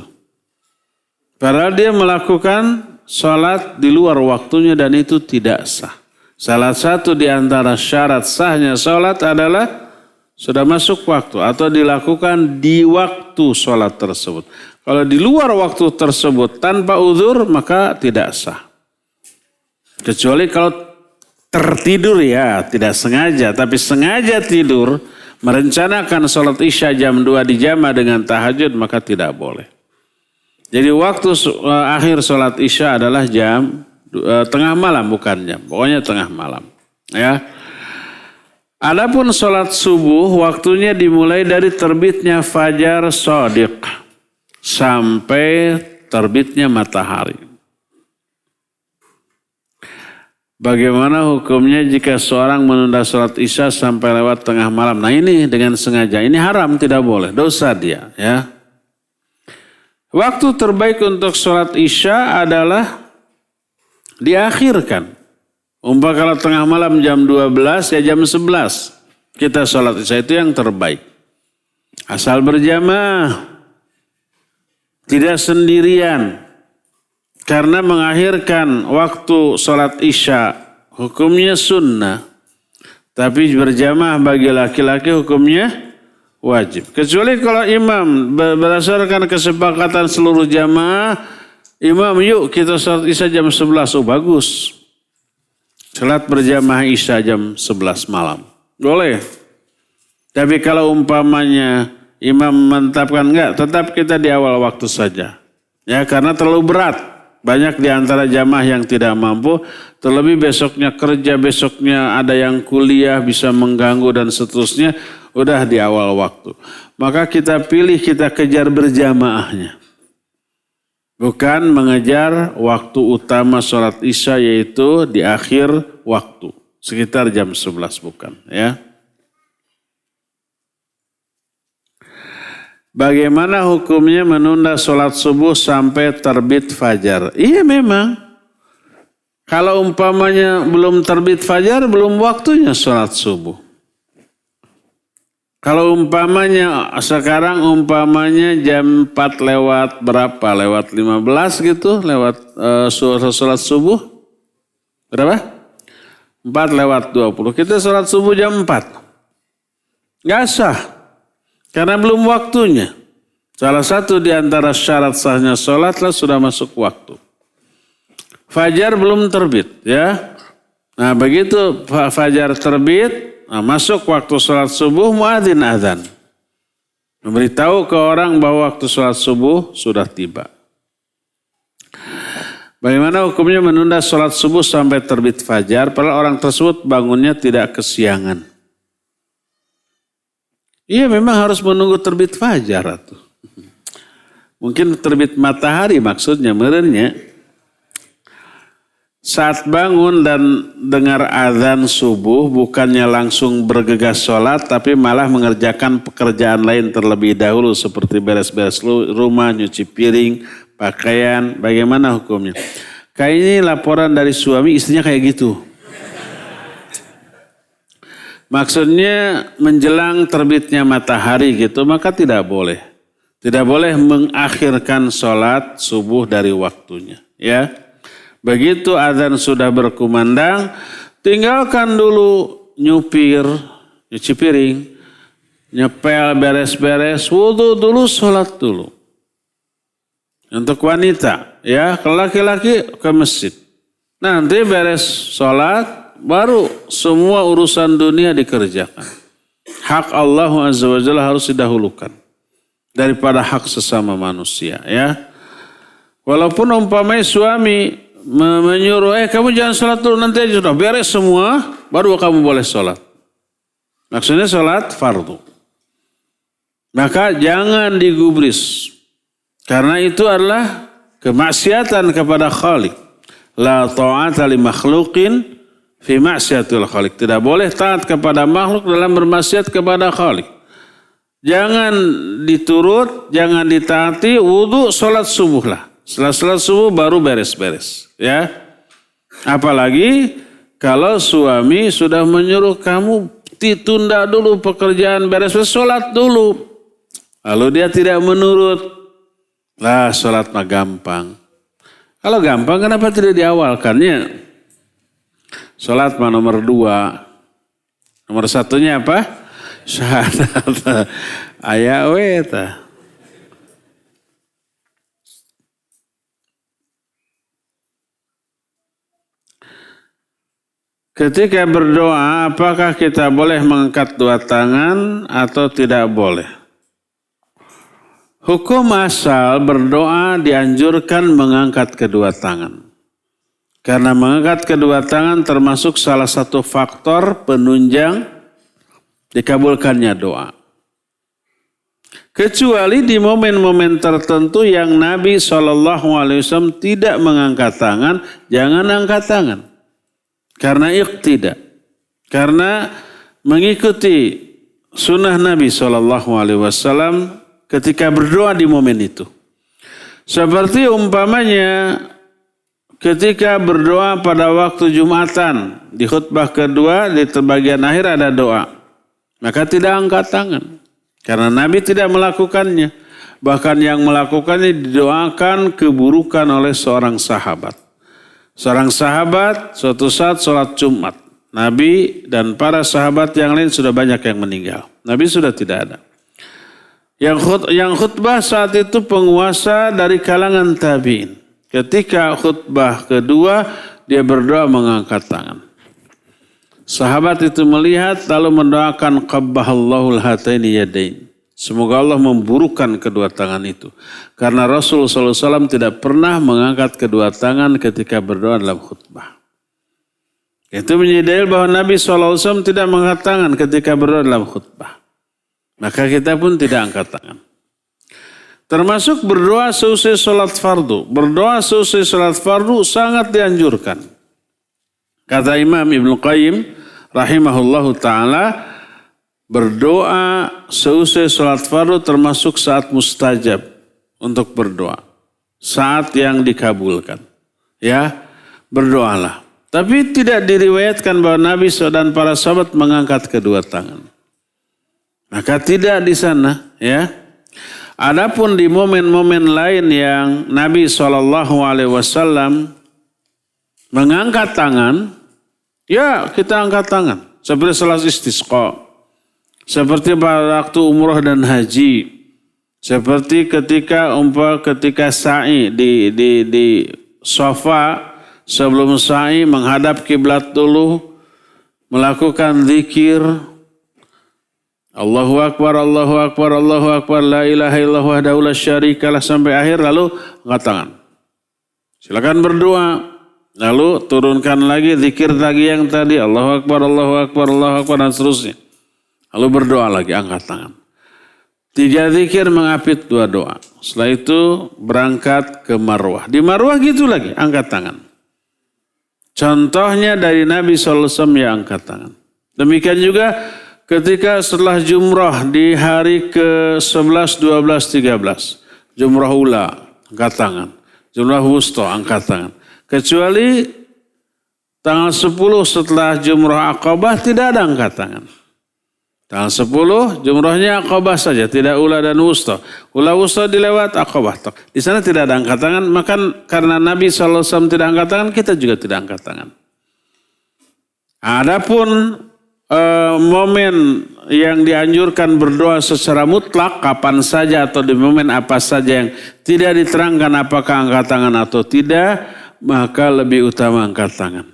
Padahal dia melakukan salat di luar waktunya dan itu tidak sah. Salah satu di antara syarat sahnya salat adalah sudah masuk waktu atau dilakukan di waktu salat tersebut. Kalau di luar waktu tersebut tanpa uzur maka tidak sah. Kecuali kalau tertidur ya, tidak sengaja. Tapi sengaja tidur, merencanakan sholat isya jam 2 dijama dengan tahajud, maka tidak boleh. Jadi waktu akhir sholat isya adalah jam tengah malam, bukan jam. Pokoknya tengah malam. Ya. Adapun sholat subuh, waktunya dimulai dari terbitnya fajar shadiq sampai terbitnya matahari. Bagaimana hukumnya jika seorang menunda sholat isya sampai lewat tengah malam? Nah ini dengan sengaja, ini haram, tidak boleh, dosa dia. Ya. Waktu terbaik untuk sholat isya adalah diakhirkan. Kalau tengah malam jam 12 ya jam 11. Kita sholat isya itu yang terbaik. Asal berjamaah, tidak sendirian. Karena mengakhirkan waktu sholat isya hukumnya sunnah. Tapi berjamaah bagi laki-laki hukumnya wajib. Kecuali kalau imam berdasarkan kesepakatan seluruh jamaah. Imam yuk kita sholat isya jam 11. Oh bagus. Sholat berjamaah isya jam 11 malam. Boleh. Tapi kalau umpamanya imam menetapkan enggak. Tetap kita di awal waktu saja. Ya karena terlalu berat. Banyak di antara jamaah yang tidak mampu, terlebih besoknya kerja, besoknya ada yang kuliah, bisa mengganggu dan seterusnya, udah di awal waktu. Maka kita pilih, kita kejar berjamaahnya. Bukan mengejar waktu utama sholat isya yaitu di akhir waktu. Sekitar jam 11 bukan ya. Bagaimana hukumnya menunda sholat subuh sampai terbit fajar? Iya memang. Kalau umpamanya belum terbit fajar, belum waktunya sholat subuh. Kalau umpamanya sekarang jam 4 lewat berapa? Lewat 15 gitu, lewat sholat subuh. Berapa? 4 lewat 20. Kita sholat subuh jam 4. Nggak sah. Karena belum waktunya. Salah satu di antara syarat sahnya sholatlah sudah masuk waktu. Fajar belum terbit ya. Nah begitu fajar terbit, masuk waktu sholat subuh, muadzin azan. Memberitahu ke orang bahwa waktu sholat subuh sudah tiba. Bagaimana hukumnya menunda sholat subuh sampai terbit fajar, padahal orang tersebut bangunnya tidak kesiangan. Iya memang harus menunggu terbit fajar atau mungkin terbit matahari maksudnya merenya. Saat bangun dan dengar azan subuh bukannya langsung bergegas sholat tapi malah mengerjakan pekerjaan lain terlebih dahulu seperti beres-beres rumah, nyuci piring, pakaian. Bagaimana hukumnya? Kayak ini laporan dari suami istrinya kayak gitu. Maksudnya menjelang terbitnya matahari gitu, maka tidak boleh. Tidak boleh mengakhirkan sholat subuh dari waktunya. Ya, begitu azan sudah berkumandang, tinggalkan dulu nyupir, nyuci piring, nyepel, beres-beres, wudhu dulu, sholat dulu. Untuk wanita, ya, kalau laki-laki ke masjid. Nanti beres sholat, baru semua urusan dunia dikerjakan. Hak Allah Azza wa Jalla harus didahulukan. daripada hak sesama manusia, ya. Walaupun umpamanya suami menyuruh, kamu jangan sholat dulu, nanti aja sudah beres semua, baru kamu boleh sholat. Maksudnya sholat fardu. Maka jangan digubris. Karena itu adalah kemaksiatan kepada Khalik. La ta'ata li makhluqin fi maksiatil Khalik. Tidak boleh taat kepada makhluk dalam bermaksiat kepada Khalik. Jangan diturut, jangan ditaati, wudu, sholat subuh lah. Setelah sholat subuh baru beres-beres. Ya. Apalagi kalau suami sudah menyuruh kamu ditunda dulu pekerjaan beres-beres, sholat dulu. Lalu dia tidak menurut. Lah sholat mah gampang. Kalau gampang kenapa tidak diawalkannya? Sholat mah nomor 2. Nomor 1-nya apa? Syahadat. Aya we tah. Ketika berdoa, apakah kita boleh mengangkat dua tangan atau tidak boleh? Hukum asal berdoa dianjurkan mengangkat kedua tangan. Karena mengangkat kedua tangan termasuk salah satu faktor penunjang dikabulkannya doa. Kecuali di momen-momen tertentu yang Nabi SAW tidak mengangkat tangan, jangan angkat tangan. Karena iqtida, karena mengikuti sunnah Nabi SAW ketika berdoa di momen itu. Seperti umpamanya ketika berdoa pada waktu Jumatan, di khutbah kedua di bagian akhir ada doa. Maka tidak angkat tangan, karena Nabi tidak melakukannya. Bahkan yang melakukannya didoakan keburukan oleh seorang sahabat. Seorang sahabat suatu saat sholat Jumat. Nabi dan para sahabat yang lain sudah banyak yang meninggal. Nabi sudah tidak ada. Yang khutbah saat itu penguasa dari kalangan tabi'in. Ketika khutbah kedua dia berdoa mengangkat tangan. Sahabat itu melihat lalu mendoakan qabbahallahul hataini yadain. Semoga Allah memburukan kedua tangan itu. Karena Rasul SAW tidak pernah mengangkat kedua tangan ketika berdoa dalam khutbah. Itu menjadi dalil bahwa Nabi SAW tidak mengangkat tangan ketika berdoa dalam khutbah. Maka kita pun tidak angkat tangan. Termasuk berdoa seusai sholat fardu. Berdoa seusai sholat fardu sangat dianjurkan. Kata Imam Ibnu Qayyim rahimahullahu ta'ala, berdoa seusai sholat fardu termasuk saat mustajab untuk berdoa. Saat yang dikabulkan. Ya, berdoalah. Tapi tidak diriwayatkan bahwa Nabi dan para sahabat mengangkat kedua tangan. Maka tidak di sana, ya. Adapun di momen-momen lain yang Nabi SAW mengangkat tangan, ya kita angkat tangan. Seperti salat istisqa. Seperti pada waktu umrah dan haji. Seperti ketika sa'i di Safa, sebelum sa'i menghadap kiblat dulu, melakukan zikir Allahu Akbar, Allahu Akbar, Allahu Akbar, la ilaha illallah wahdahu la syarikalah sampai akhir, lalu angkat tangan. Silakan berdoa. Lalu turunkan lagi zikir lagi yang tadi Allahu Akbar, Allahu Akbar, Allahu Akbar dan seterusnya. Lalu berdoa lagi, angkat tangan. 3 zikir mengapit 2 doa. Setelah itu berangkat ke Marwah. Di Marwah gitu lagi, angkat tangan. Contohnya dari Nabi SAW ya angkat tangan. Demikian juga ketika setelah jumrah di hari ke-11, 12, 13. Jumrah ula, angkat tangan. Jumrah wusta, angkat tangan. Kecuali tanggal 10 setelah jumrah Aqabah tidak ada angkat tangan. Tanggal 10 jumrahnya Aqabah saja, tidak ula dan wusta. Ula wusta dilewat Aqabah. Di sana tidak ada angkat tangan, maka karena Nabi SAW tidak angkat tangan, kita juga tidak angkat tangan. Adapun momen yang dianjurkan berdoa secara mutlak kapan saja atau di momen apa saja yang tidak diterangkan apakah angkat tangan atau tidak, maka lebih utama angkat tangan.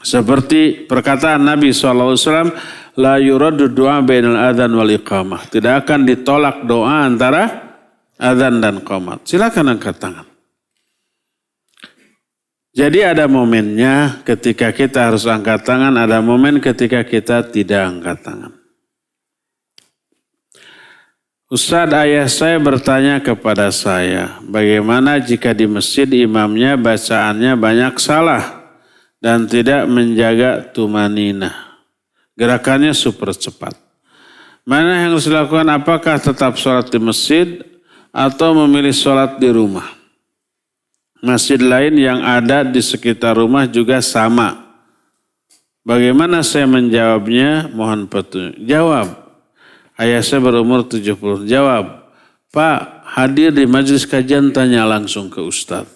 Seperti perkataan Nabi SAW, la yuraddu du'a bainal adzan wal iqamah. Tidak akan ditolak doa antara adzan dan qomat. Silakan angkat tangan. Jadi ada momennya ketika kita harus angkat tangan, ada momen ketika kita tidak angkat tangan. Ustaz, ayah saya bertanya kepada saya, bagaimana jika di masjid imamnya bacaannya banyak salah dan tidak menjaga tumaninah. Gerakannya super cepat. Mana yang harus dilakukan? Apakah tetap sholat di masjid atau memilih sholat di rumah? Masjid lain yang ada di sekitar rumah juga sama. Bagaimana saya menjawabnya? Mohon petunjuk. Jawab. Ayah saya berumur 70. Jawab. Pak, hadir di majelis kajian tanya langsung ke Ustadz.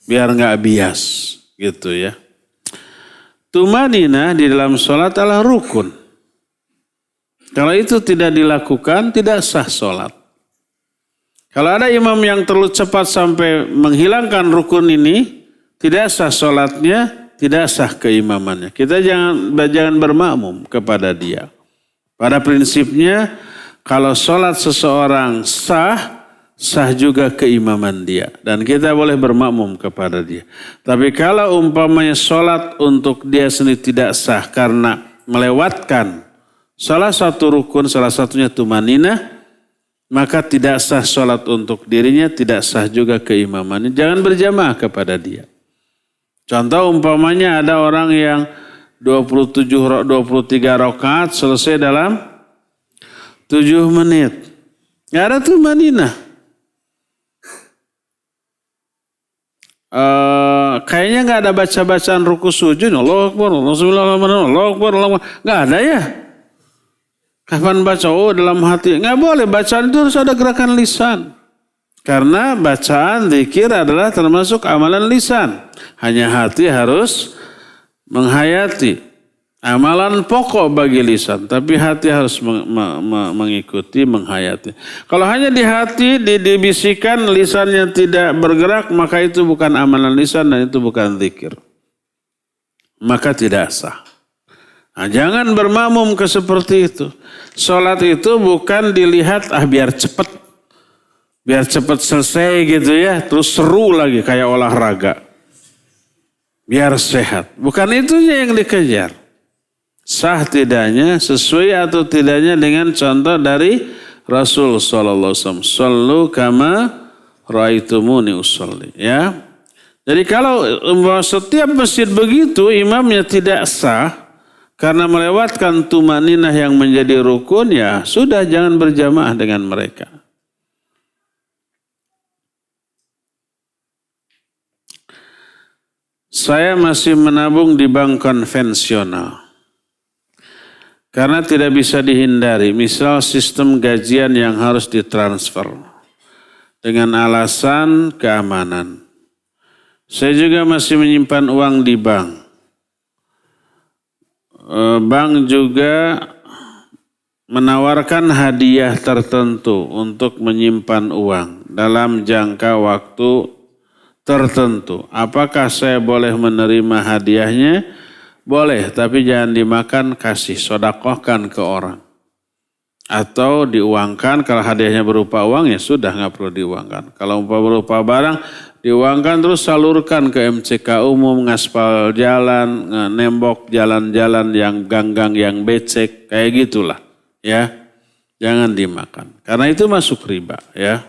Biar nggak bias. Gitu ya. Tumaninah di dalam sholat adalah rukun. Kalau itu tidak dilakukan, tidak sah sholat. Kalau ada imam yang terlalu cepat sampai menghilangkan rukun ini, tidak sah sholatnya, tidak sah keimamannya. Kita jangan bermakmum kepada dia. Pada prinsipnya, kalau sholat seseorang sah, sah juga keimaman dia. Dan kita boleh bermakmum kepada dia. Tapi kalau umpamanya sholat untuk dia sendiri tidak sah karena melewatkan salah satu rukun, salah satunya tumaninah, maka tidak sah sholat untuk dirinya, tidak sah juga keimamannya. Jangan berjamaah kepada dia. Contoh umpamanya ada orang yang 23 rakaat selesai dalam 7 menit. Nggak ada tumaninah. Kayaknya nggak ada baca-bacaan ruku sujud. Allahu Akbar, Allahu Akbar, nggak ada ya. Kapan baca? Oh, dalam hati. Nggak boleh, bacaan itu harus ada gerakan lisan. Karena bacaan zikir adalah termasuk amalan lisan. Hanya hati harus menghayati. Amalan pokok bagi lisan, tapi hati harus mengikuti, menghayati. Kalau hanya di hati dibisikkan, lisannya tidak bergerak, maka itu bukan amalan lisan dan itu bukan zikir. Maka tidak sah. Nah, jangan bermakmum ke seperti itu. Sholat itu bukan dilihat, biar cepat selesai gitu ya, terus seru lagi kayak olahraga. Biar sehat. Bukan itunya yang dikejar. Sah tidaknya, sesuai atau tidaknya dengan contoh dari Rasul sallallahu alaihi wasallam. Shallu kama raaitumuni usolli. Ya. Jadi kalau setiap masjid begitu imamnya tidak sah karena melewatkan tumaninah yang menjadi rukun, ya sudah, jangan berjamaah dengan mereka. Saya masih menabung di bank konvensional. Karena tidak bisa dihindari, misal sistem gajian yang harus ditransfer dengan alasan keamanan. Saya juga masih menyimpan uang di bank. Bank juga menawarkan hadiah tertentu untuk menyimpan uang dalam jangka waktu tertentu. Apakah saya boleh menerima hadiahnya? Boleh, tapi jangan dimakan, kasih, sodakohkan ke orang. Atau diuangkan, kalau hadiahnya berupa uang ya sudah, nggak perlu diuangkan. Kalau berupa barang, diuangkan terus salurkan ke MCK umum, ngaspal jalan, nembok jalan-jalan yang ganggang, yang becek, kayak gitulah. Ya, jangan dimakan. Karena itu masuk riba. Ya.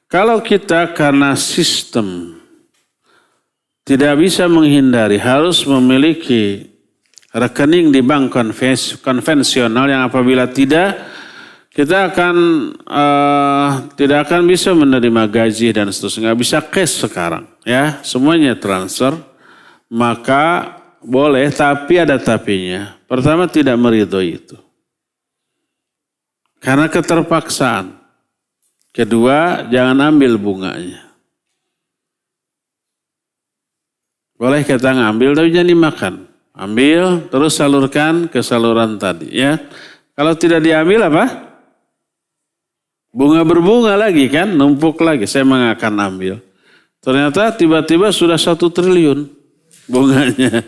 Kalau kita karena sistem tidak bisa menghindari, harus memiliki rekening di bank konvensional yang apabila tidak, kita tidak akan bisa menerima gaji dan seterusnya. Nggak bisa cash sekarang, ya semuanya transfer. Maka boleh, tapi ada tapinya. Pertama, tidak meridhoi itu, karena keterpaksaan. Kedua, jangan ambil bunganya. Boleh kita ngambil, tapi jangan dimakan. Ambil, terus salurkan ke saluran tadi. Ya, kalau tidak diambil apa? Bunga berbunga lagi kan, numpuk lagi. Saya akan ambil. Ternyata tiba-tiba sudah 1 triliun bunganya.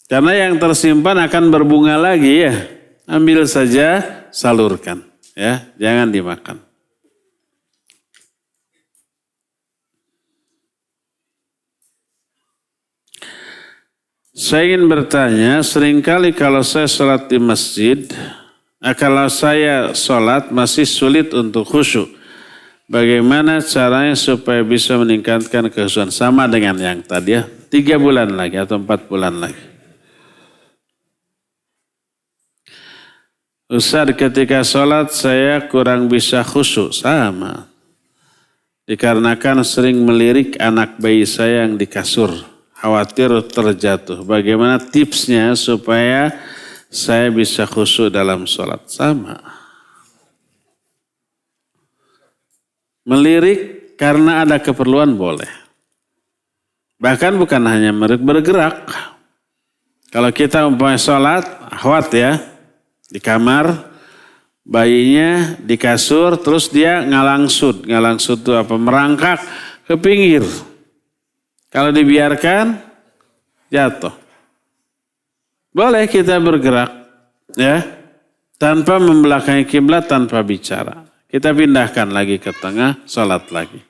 Karena yang tersimpan akan berbunga lagi ya. Ambil saja, salurkan. Ya, jangan dimakan. Saya ingin bertanya, seringkali kalau saya sholat di masjid, kalau saya sholat masih sulit untuk khusyuk. Bagaimana caranya supaya bisa meningkatkan kekhusyukan? Sama dengan yang tadi ya, 3 bulan lagi atau 4 bulan lagi. Ustaz, ketika sholat saya kurang bisa khusyuk. Sama. Dikarenakan sering melirik anak bayi saya yang di kasur. Khawatir terjatuh. Bagaimana tipsnya supaya saya bisa khusyuk dalam sholat? Sama. Melirik karena ada keperluan boleh. Bahkan bukan hanya bergerak. Kalau kita umpamanya sholat, khawat ya, di kamar, bayinya di kasur, terus dia ngalangsut. Ngalangsut itu apa? Merangkak ke pinggir. Kalau dibiarkan, jatuh. Boleh kita bergerak, ya, tanpa membelakangi kiblat, tanpa bicara. Kita pindahkan lagi ke tengah, sholat lagi.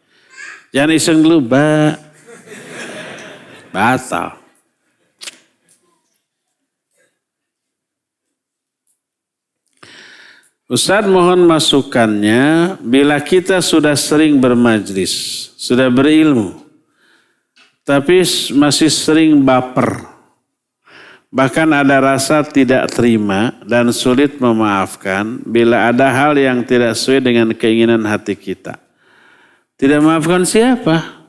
Jangan iseng dulu, batal. Ustadz, mohon masukannya, bila kita sudah sering bermajlis, sudah berilmu, tapi masih sering baper. Bahkan ada rasa tidak terima dan sulit memaafkan bila ada hal yang tidak sesuai dengan keinginan hati kita. Tidak maafkan siapa?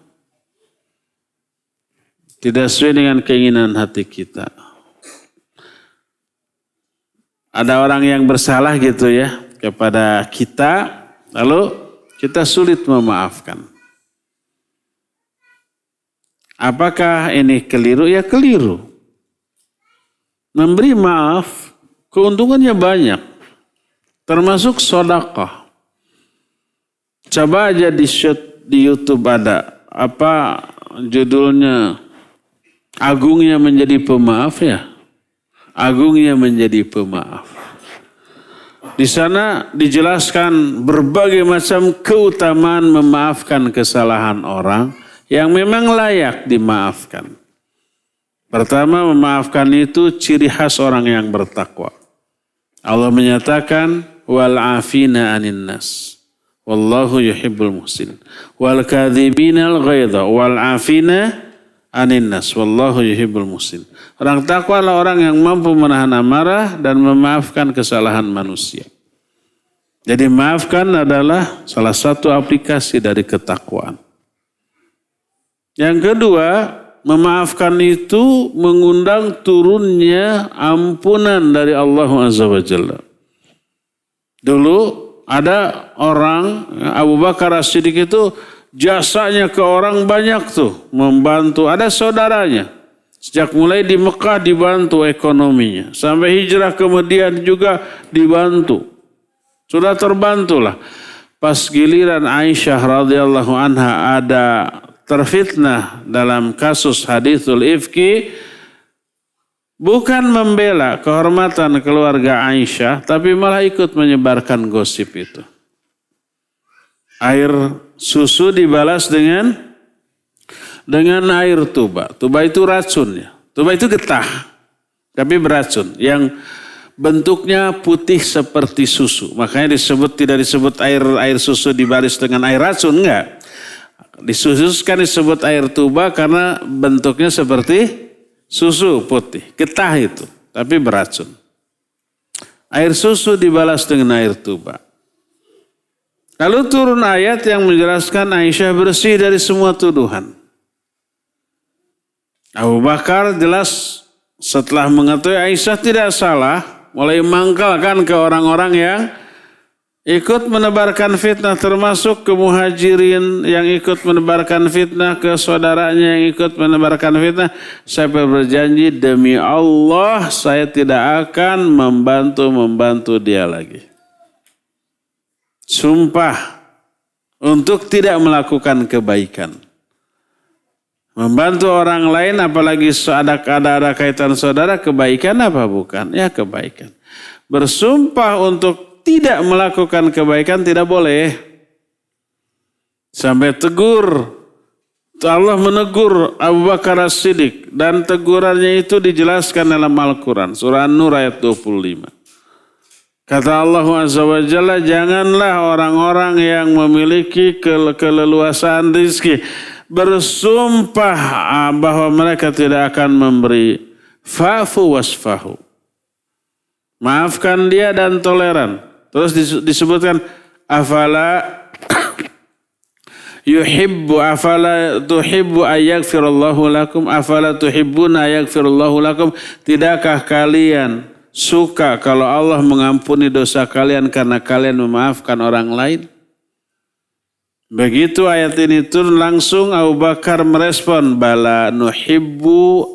Tidak sesuai dengan keinginan hati kita. Ada orang yang bersalah gitu ya kepada kita, lalu kita sulit memaafkan. Apakah ini keliru? Ya keliru. Memberi maaf, keuntungannya banyak. Termasuk sedekah. Coba aja di shoot di YouTube ada. Apa judulnya? Agungnya menjadi pemaaf ya. Agungnya menjadi pemaaf. Di sana dijelaskan berbagai macam keutamaan memaafkan kesalahan orang yang memang layak dimaafkan. Pertama, memaafkan itu ciri khas orang yang bertakwa. Allah menyatakan wal afina anin nas wallahu yuhibbul muhsin wal kadzibina al ghaidha wal afina anin nas wallahu yuhibbul muhsin. Orang takwa adalah orang yang mampu menahan amarah dan memaafkan kesalahan manusia. Jadi maafkan adalah salah satu aplikasi dari ketakwaan. Yang kedua, memaafkan itu mengundang turunnya ampunan dari Allah Azza wa Jalla. Dulu ada orang, Abu Bakar As-Siddiq itu jasanya ke orang banyak tuh, membantu. Ada saudaranya, sejak mulai di Mekah dibantu ekonominya. Sampai hijrah kemudian juga dibantu. Sudah terbantulah. Pas giliran Aisyah radhiyallahu anha ada terfitnah dalam kasus hadithul ifki, bukan membela kehormatan keluarga Aisyah, tapi malah ikut menyebarkan gosip itu. Air susu dibalas dengan air tuba. Tuba itu racunnya. Tuba itu getah, tapi beracun. Yang bentuknya putih seperti susu. Makanya tidak disebut air susu dibalas dengan air racun, enggak. Disususkan disebut air tuba karena bentuknya seperti susu putih. Getah itu, tapi beracun. Air susu dibalas dengan air tuba. Lalu turun ayat yang menjelaskan Aisyah bersih dari semua tuduhan. Abu Bakar jelas setelah mengetahui Aisyah tidak salah, mulai mangkalkan ke orang-orang yang ikut menebarkan fitnah, termasuk ke muhajirin yang ikut menebarkan fitnah, ke saudaranya yang ikut menebarkan fitnah. Saya berjanji demi Allah saya tidak akan membantu dia lagi. Sumpah untuk tidak melakukan kebaikan. Membantu orang lain apalagi ada kaitan saudara, kebaikan apa bukan? Ya kebaikan. Bersumpah untuk tidak melakukan kebaikan tidak boleh. Sampai tegur. Allah menegur Abu Bakar As-Siddiq dan tegurannya itu dijelaskan dalam Al-Quran. Surah An-Nur ayat 25. Kata Allah Azza wa Jalla, janganlah orang-orang yang memiliki keleluasaan rizki bersumpah bahwa mereka tidak akan memberi. Fa'fu wasfahu. Maafkan dia dan toleran. Terus disebutkan afala tuhibbu ayaghfirallahu lakum, afala tuhibbuna ayaghfirallahu lakum. Tidakkah kalian suka kalau Allah mengampuni dosa kalian karena kalian memaafkan orang lain? Begitu ayat ini turun, langsung Abu Bakar merespon, bala nuhibbu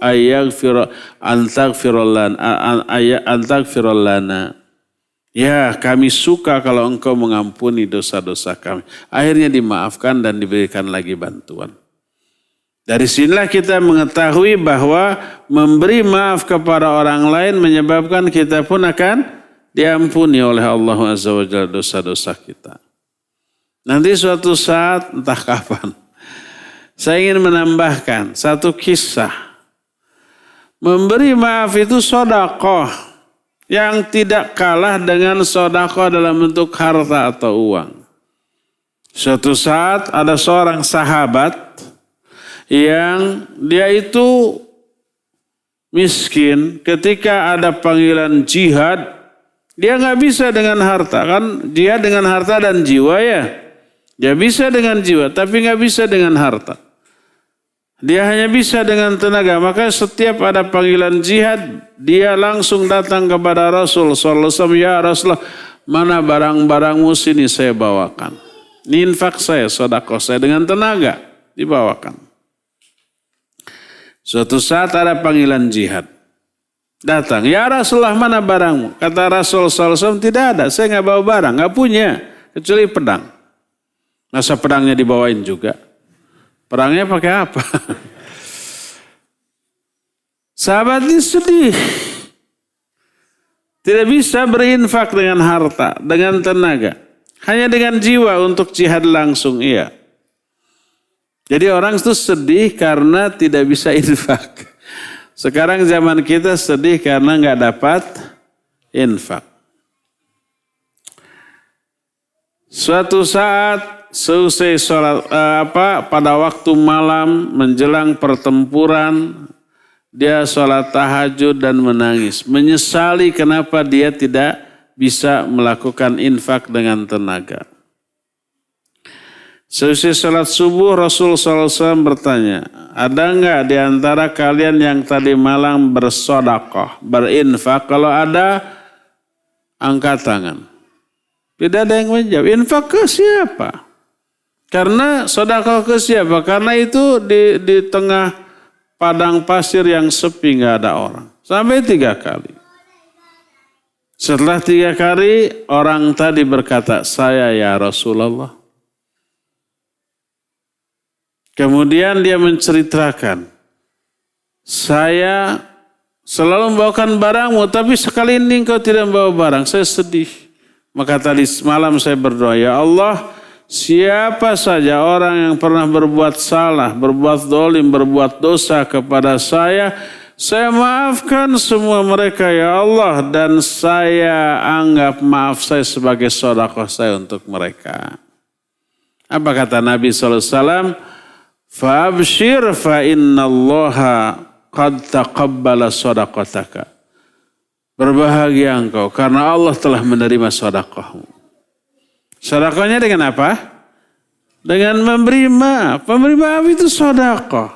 antaghfirallana. Ya, kami suka kalau engkau mengampuni dosa-dosa kami. Akhirnya dimaafkan dan diberikan lagi bantuan. Dari sinilah kita mengetahui bahwa memberi maaf kepada orang lain menyebabkan kita pun akan diampuni oleh Allah Azza wa Jalla dosa-dosa kita. Nanti suatu saat, entah kapan, saya ingin menambahkan satu kisah. Memberi maaf itu sedekah yang tidak kalah dengan sedekah dalam bentuk harta atau uang. Suatu saat ada seorang sahabat yang dia itu miskin. Ketika ada panggilan jihad, dia nggak bisa dengan harta, kan jihad dengan harta dan jiwa ya. Dia bisa dengan jiwa, tapi nggak bisa dengan harta. Dia hanya bisa dengan tenaga. Maka setiap ada panggilan jihad, dia langsung datang kepada Rasul sallallahu alaihi wasallam, ya Rasulullah, mana barang-barangmu sini saya bawakan. Ini infak saya, sedekah saya dengan tenaga dibawakan. Suatu saat ada panggilan jihad. Datang, ya Rasulullah, mana barangmu? Kata Rasul sallallahu alaihi wasallam, tidak ada, saya nggak bawa barang, nggak punya, kecuali pedang. Masa pedangnya dibawain juga? Perangnya pakai apa? Sahabat ini sedih. Tidak bisa berinfak dengan harta, dengan tenaga. Hanya dengan jiwa untuk jihad langsung, iya. Jadi orang itu sedih karena tidak bisa infak. Sekarang zaman kita sedih karena nggak dapat infak. Suatu saat selesai sholat pada waktu malam menjelang pertempuran, dia sholat tahajud dan menangis, menyesali kenapa dia tidak bisa melakukan infak dengan tenaga. Selesai sholat subuh, Rasul SAW bertanya, ada enggak di antara kalian yang tadi malam bersedekah, berinfak? Kalau ada, angkat tangan. Tidak ada yang menjawab. Infak ke siapa? Karena sedekah ke siapa? Karena itu di tengah padang pasir yang sepi, nggak ada orang. Sampai 3 kali. Setelah 3 kali, orang tadi berkata, saya ya Rasulullah. Kemudian dia menceritakan, saya selalu membawakan barangmu, tapi sekali ini engkau tidak membawa barang, saya sedih. Maka tadi malam saya berdoa, ya Allah, siapa saja orang yang pernah berbuat salah, berbuat zalim, berbuat dosa kepada saya maafkan semua mereka ya Allah, dan saya anggap maaf saya sebagai sedekah saya untuk mereka. Apa kata Nabi SAW? Fa'abshir fa innallaha qad taqabbala sadaqataka. Berbahagia engkau karena Allah telah menerima sedekahmu. Sedekahnya dengan apa? Dengan memberi maaf. Memberi maaf itu sedekah.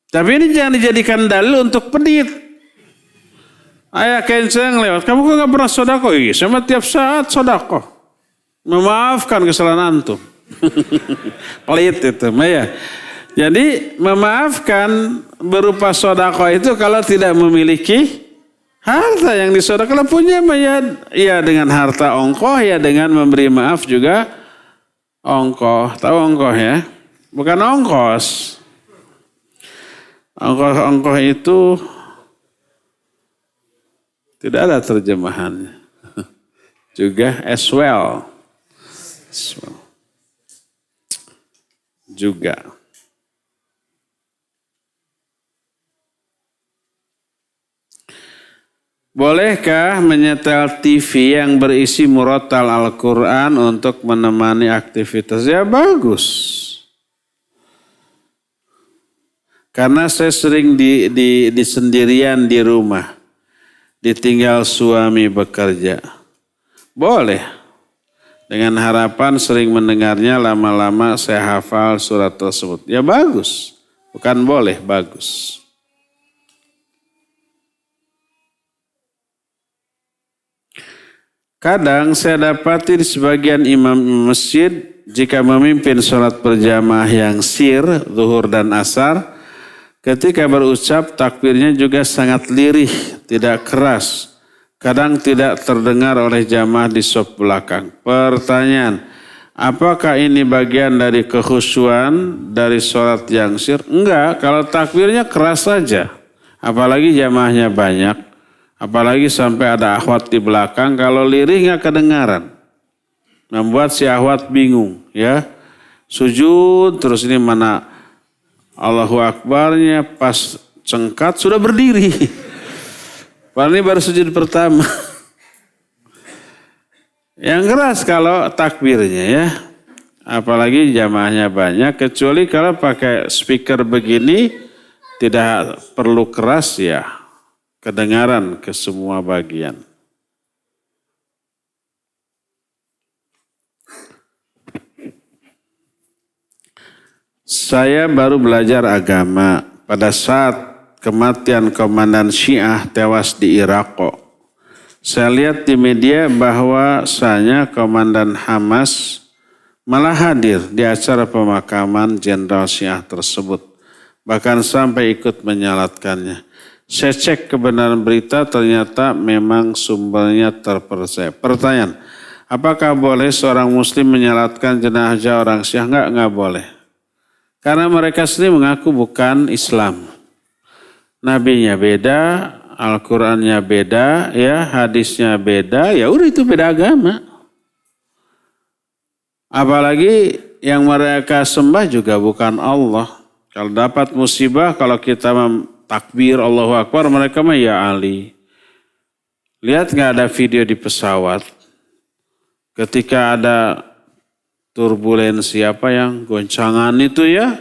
Tapi ini jangan dijadikan dalil untuk pelit. Ayah kenceng lewat, kamu kok gak pernah sedekah? Iya, sama tiap saat sedekah. Memaafkan kesalahan antum. Pelit itu, ya. Jadi memaafkan berupa sedekah itu kalau tidak memiliki harta yang disedekah. Kalau punya ya dengan harta ongkoh, ya dengan memberi maaf juga ongkoh. Tahu ongkoh ya? Bukan ongkos. Ongkoh-ongkoh itu tidak ada terjemahannya. Juga as well. Juga. Bolehkah menyetel TV yang berisi murotal Al-Quran untuk menemani aktivitas? Ya bagus. Karena saya sering di sendirian di rumah. Ditinggal suami bekerja. Boleh. Dengan harapan sering mendengarnya, lama-lama saya hafal surat tersebut. Ya bagus. Bukan boleh, bagus. Kadang saya dapati di sebagian imam masjid jika memimpin sholat berjamaah yang sir, zuhur dan asar, ketika berucap takbirnya juga sangat lirih, tidak keras. Kadang tidak terdengar oleh jamaah di saf belakang. Pertanyaan, apakah ini bagian dari kekhusyuan dari sholat yang sir? Enggak, kalau takbirnya keras saja. Apalagi jamaahnya banyak. Apalagi sampai ada akhwat di belakang, kalau lirih nggak kedengaran. Membuat si akhwat bingung, ya. Sujud, terus ini mana Allahu Akbarnya pas cengkat sudah berdiri. Padahal ini baru sujud pertama. Yang keras kalau takbirnya ya. Apalagi jamaahnya banyak, kecuali kalau pakai speaker begini tidak perlu keras ya. Kedengaran ke semua bagian. Saya baru belajar agama pada saat kematian komandan Syiah tewas di Irak. Saya lihat di media bahwasanya komandan Hamas malah hadir di acara pemakaman jenderal Syiah tersebut. Bahkan sampai ikut menyalatkannya. Saya cek kebenaran berita, ternyata memang sumbernya terpercaya. Pertanyaan, apakah boleh seorang muslim menyalatkan jenazah orang Syiah? Enggak boleh. Karena mereka sendiri mengaku bukan Islam. Nabinya beda, Al-Qur'annya beda, ya hadisnya beda, ya udah itu beda agama. Apalagi yang mereka sembah juga bukan Allah. Kalau dapat musibah, kalau kita takbir Allahu Akbar, mereka mah ya Ali. Lihat nggak ada video di pesawat ketika ada turbulensi apa yang goncangan itu ya,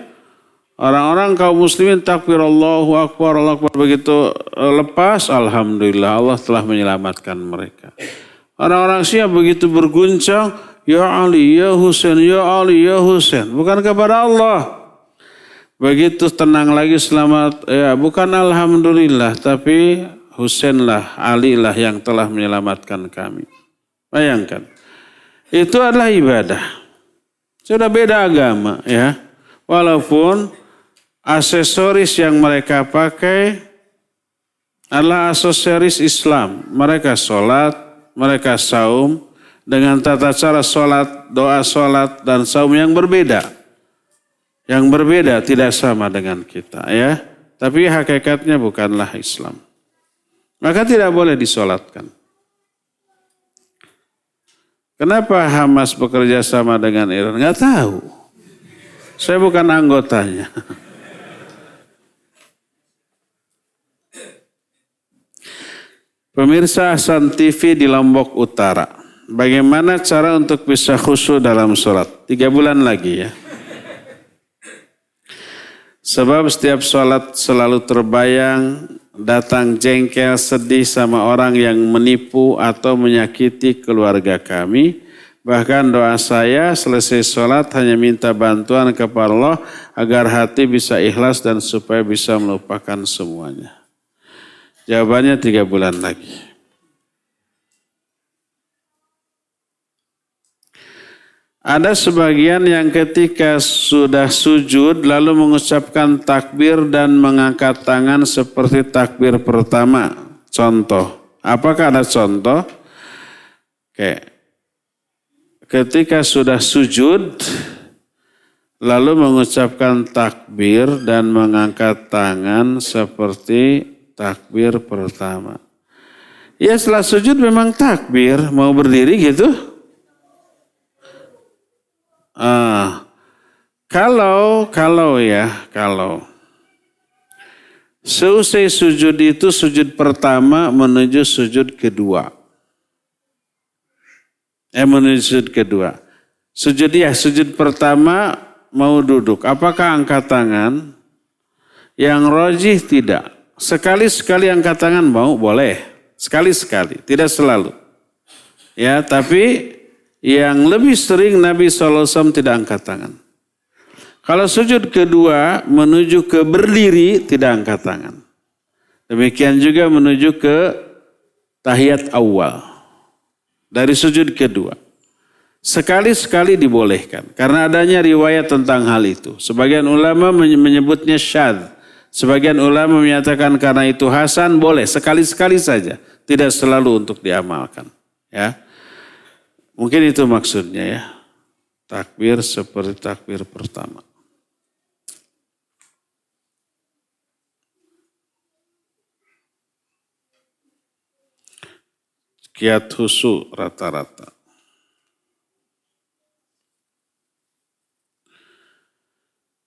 orang-orang kaum muslimin takbir Allahu Akbar, begitu lepas, alhamdulillah Allah telah menyelamatkan mereka. Orang-orang Syiah begitu berguncang, ya Ali, ya Husain, ya Ali, ya Husain, bukan kepada Allah. Begitu tenang lagi selamat, ya bukan alhamdulillah, tapi Husain lah, Ali lah yang telah menyelamatkan kami. Bayangkan, itu adalah ibadah. Sudah beda agama ya. Walaupun aksesoris yang mereka pakai adalah aksesoris Islam. Mereka sholat, mereka saum dengan tata cara sholat, doa sholat dan saum yang berbeda. Yang berbeda tidak sama dengan kita ya. Tapi hakikatnya bukanlah Islam. Maka tidak boleh disolatkan. Kenapa Hamas bekerja sama dengan Iran? Nggak tahu. Saya bukan anggotanya. Pemirsa Ahsan TV di Lombok Utara. Bagaimana cara untuk bisa khusyuk dalam sholat? 3 bulan lagi ya. Sebab setiap sholat selalu terbayang datang jengkel sedih sama orang yang menipu atau menyakiti keluarga kami. Bahkan doa saya selesai sholat hanya minta bantuan kepada Allah agar hati bisa ikhlas dan supaya bisa melupakan semuanya. Jawabannya 3 bulan lagi. Ada sebagian yang ketika sudah sujud lalu mengucapkan takbir dan mengangkat tangan seperti takbir pertama. Contoh, apakah ada contoh? Oke. Ketika sudah sujud, lalu mengucapkan takbir dan mengangkat tangan seperti takbir pertama. Ya setelah sujud memang takbir, mau berdiri gitu. Kalau seusai sujud itu sujud pertama menuju sujud kedua. Sujud pertama mau duduk. Apakah angkat tangan? Yang rajih tidak. Sekali-sekali angkat tangan mau boleh. Sekali-sekali, tidak selalu. Ya, tapi yang lebih sering Nabi SAW tidak angkat tangan. Kalau sujud kedua menuju ke berdiri tidak angkat tangan. Demikian juga menuju ke tahiyat awal. Dari sujud kedua. Sekali-sekali dibolehkan. Karena adanya riwayat tentang hal itu. Sebagian ulama menyebutnya syadz. Sebagian ulama menyatakan karena itu hasan boleh. Sekali-sekali saja. Tidak selalu untuk diamalkan. Ya. Mungkin itu maksudnya ya. Takbir seperti takbir pertama. Kiat husu rata-rata.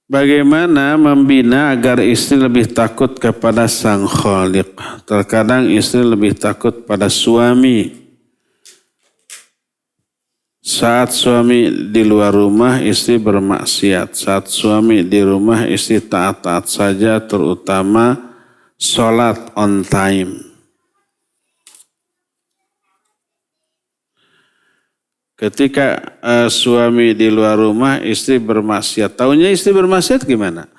Bagaimana membina agar istri lebih takut kepada Sang Khaliq? Terkadang istri lebih takut pada suami. Saat suami di luar rumah, istri bermaksiat. Saat suami di rumah, istri taat-taat saja, terutama sholat on time. Ketika suami di luar rumah, istri bermaksiat. Taunya istri bermaksiat gimana?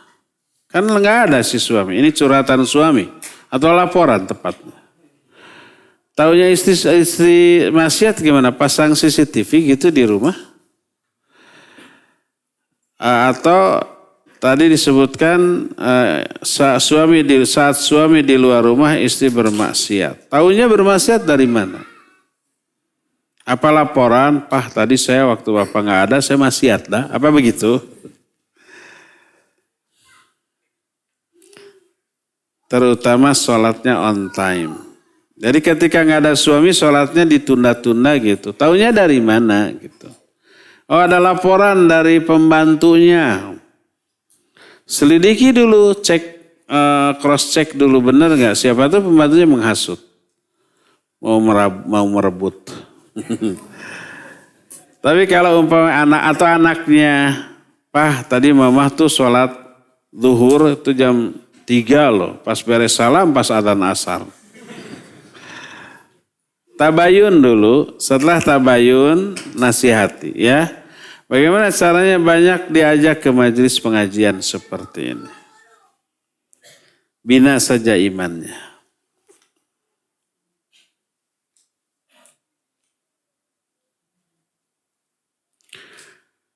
Kan nggak ada si suami. Ini curhatan suami atau laporan tepatnya. Taunya istri maksiat gimana? Pasang CCTV gitu di rumah? Atau tadi disebutkan saat suami di luar rumah, istri bermaksiat. Taunya bermaksiat dari mana? Apa laporan, Pak tadi saya waktu Bapak nggak ada, saya maksiat dah. Apa begitu? Terutama sholatnya on time. Jadi ketika nggak ada suami, sholatnya ditunda-tunda gitu. Taunya dari mana gitu. Oh ada laporan dari pembantunya. Selidiki dulu, cross check dulu benar nggak? Siapa tuh pembantunya menghasut. Mau merebut. Tapi kalau umpama anak atau anaknya, Pak tadi mama tuh sholat zuhur itu jam 3 loh. Pas beres salam, pas adzan asar. Tabayun dulu, setelah tabayun nasihati ya. Bagaimana caranya? Banyak diajak ke majelis pengajian seperti ini. Bina saja imannya.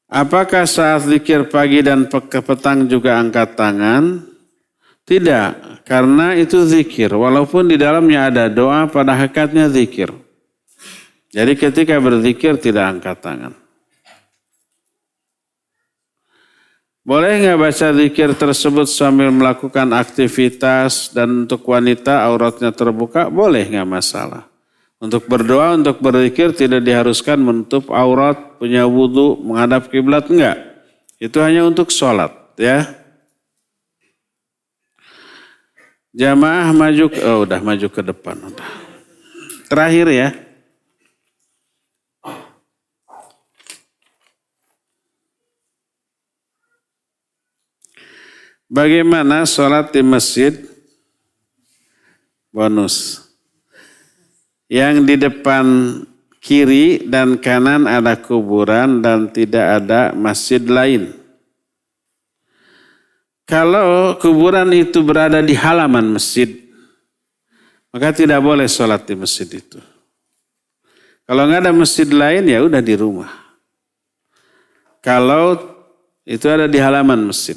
Apakah saat zikir pagi dan petang juga angkat tangan? Tidak, karena itu zikir. Walaupun di dalamnya ada doa, pada hakikatnya zikir. Jadi ketika berzikir tidak angkat tangan. Boleh nggak baca zikir tersebut sambil melakukan aktivitas dan untuk wanita auratnya terbuka? Boleh, nggak masalah. Untuk berdoa, untuk berzikir tidak diharuskan menutup aurat, punya wudhu, menghadap kiblat, enggak. Itu hanya untuk sholat ya. Jamaah maju, udah maju ke depan. Udah. Terakhir ya. Bagaimana sholat di masjid? Bonus. Yang di depan kiri dan kanan ada kuburan dan tidak ada masjid lain. Kalau kuburan itu berada di halaman masjid, maka tidak boleh sholat di masjid itu. Kalau nggak ada masjid lain ya udah di rumah. Kalau itu ada di halaman masjid.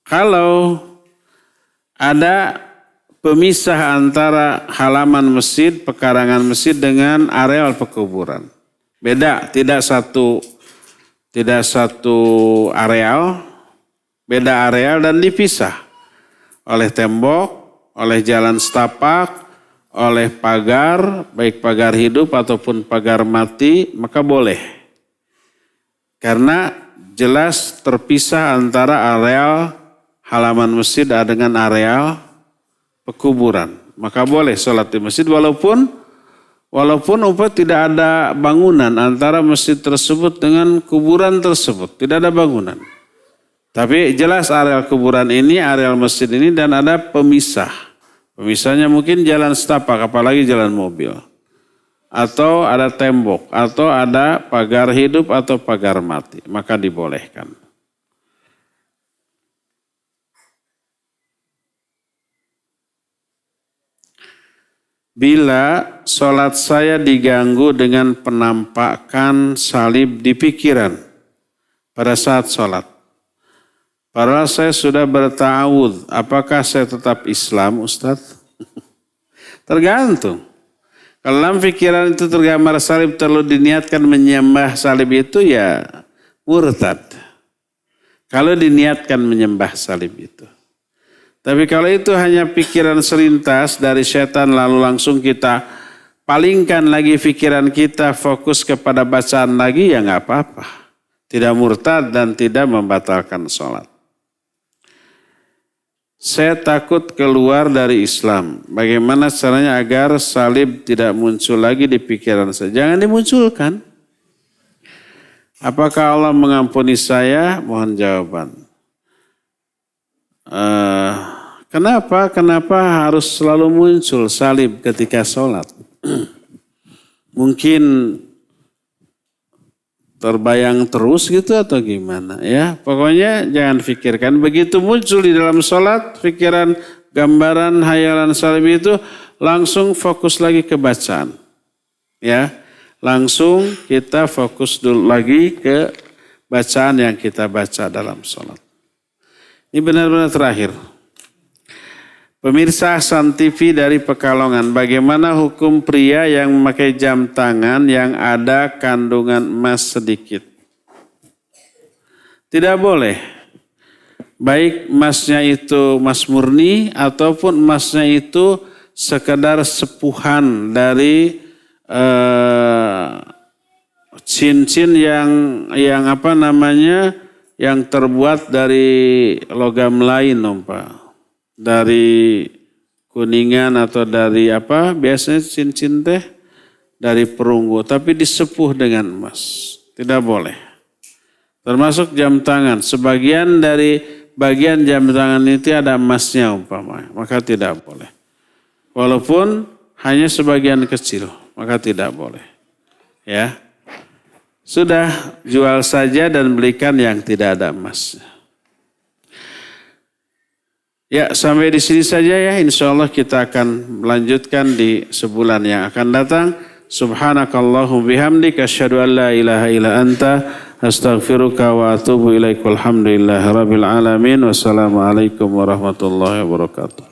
Kalau ada pemisah antara halaman masjid, pekarangan masjid dengan areal pekuburan. Beda, tidak satu areal, beda areal dan dipisah oleh tembok, oleh jalan setapak, oleh pagar, baik pagar hidup ataupun pagar mati, maka boleh. Karena jelas terpisah antara areal halaman masjid dengan areal pekuburan. Maka boleh sholat di masjid walaupun umpamanya tidak ada bangunan antara masjid tersebut dengan kuburan tersebut. Tidak ada bangunan. Tapi jelas areal kuburan ini, areal masjid ini dan ada pemisah. Pemisahnya mungkin jalan setapak, apalagi jalan mobil. Atau ada tembok, atau ada pagar hidup atau pagar mati. Maka dibolehkan. Bila sholat saya diganggu dengan penampakan salib di pikiran pada saat sholat. Padahal saya sudah berta'awudz, apakah saya tetap Islam, Ustaz? Tergantung. Kalau dalam pikiran itu tergambar salib terlalu diniatkan menyembah salib itu ya murtad. Kalau diniatkan menyembah salib itu. Tapi kalau itu hanya pikiran selintas dari setan lalu langsung kita palingkan lagi pikiran kita fokus kepada bacaan lagi ya nggak apa-apa. Tidak murtad dan tidak membatalkan sholat. Saya takut keluar dari Islam. Bagaimana caranya agar salib tidak muncul lagi di pikiran saya? Jangan dimunculkan. Apakah Allah mengampuni saya? Mohon jawaban. Kenapa harus selalu muncul salib ketika sholat? Mungkin terbayang terus gitu atau gimana ya? Pokoknya jangan pikirkan. Begitu muncul di dalam sholat, pikiran, gambaran, hayalan salib itu langsung fokus lagi ke bacaan. Ya, langsung kita fokus dulu lagi ke bacaan yang kita baca dalam sholat. Ini benar-benar terakhir. Pemirsa Ahsan TV dari Pekalongan, bagaimana hukum pria yang memakai jam tangan yang ada kandungan emas sedikit? Tidak boleh. Baik emasnya itu emas murni ataupun emasnya itu sekedar sepuhan dari cincin yang apa namanya, yang terbuat dari logam lain, dari kuningan atau dari apa, biasanya cincin teh dari perunggu, tapi disepuh dengan emas. Tidak boleh. Termasuk jam tangan, sebagian dari bagian jam tangan itu ada emasnya umpamanya, maka tidak boleh. Walaupun hanya sebagian kecil, maka tidak boleh. Ya. Sudah, jual saja dan belikan yang tidak ada emasnya. Ya, sampai di sini saja ya. Insya Allah kita akan melanjutkan di sebulan yang akan datang. Subhanakallahum bihamdika asyhadu an la ilaha illa anta astaghfiruka wa atubu ilaik. Walhamdulillahi rabbil alamin. Wassalamualaikum warahmatullahi wabarakatuh.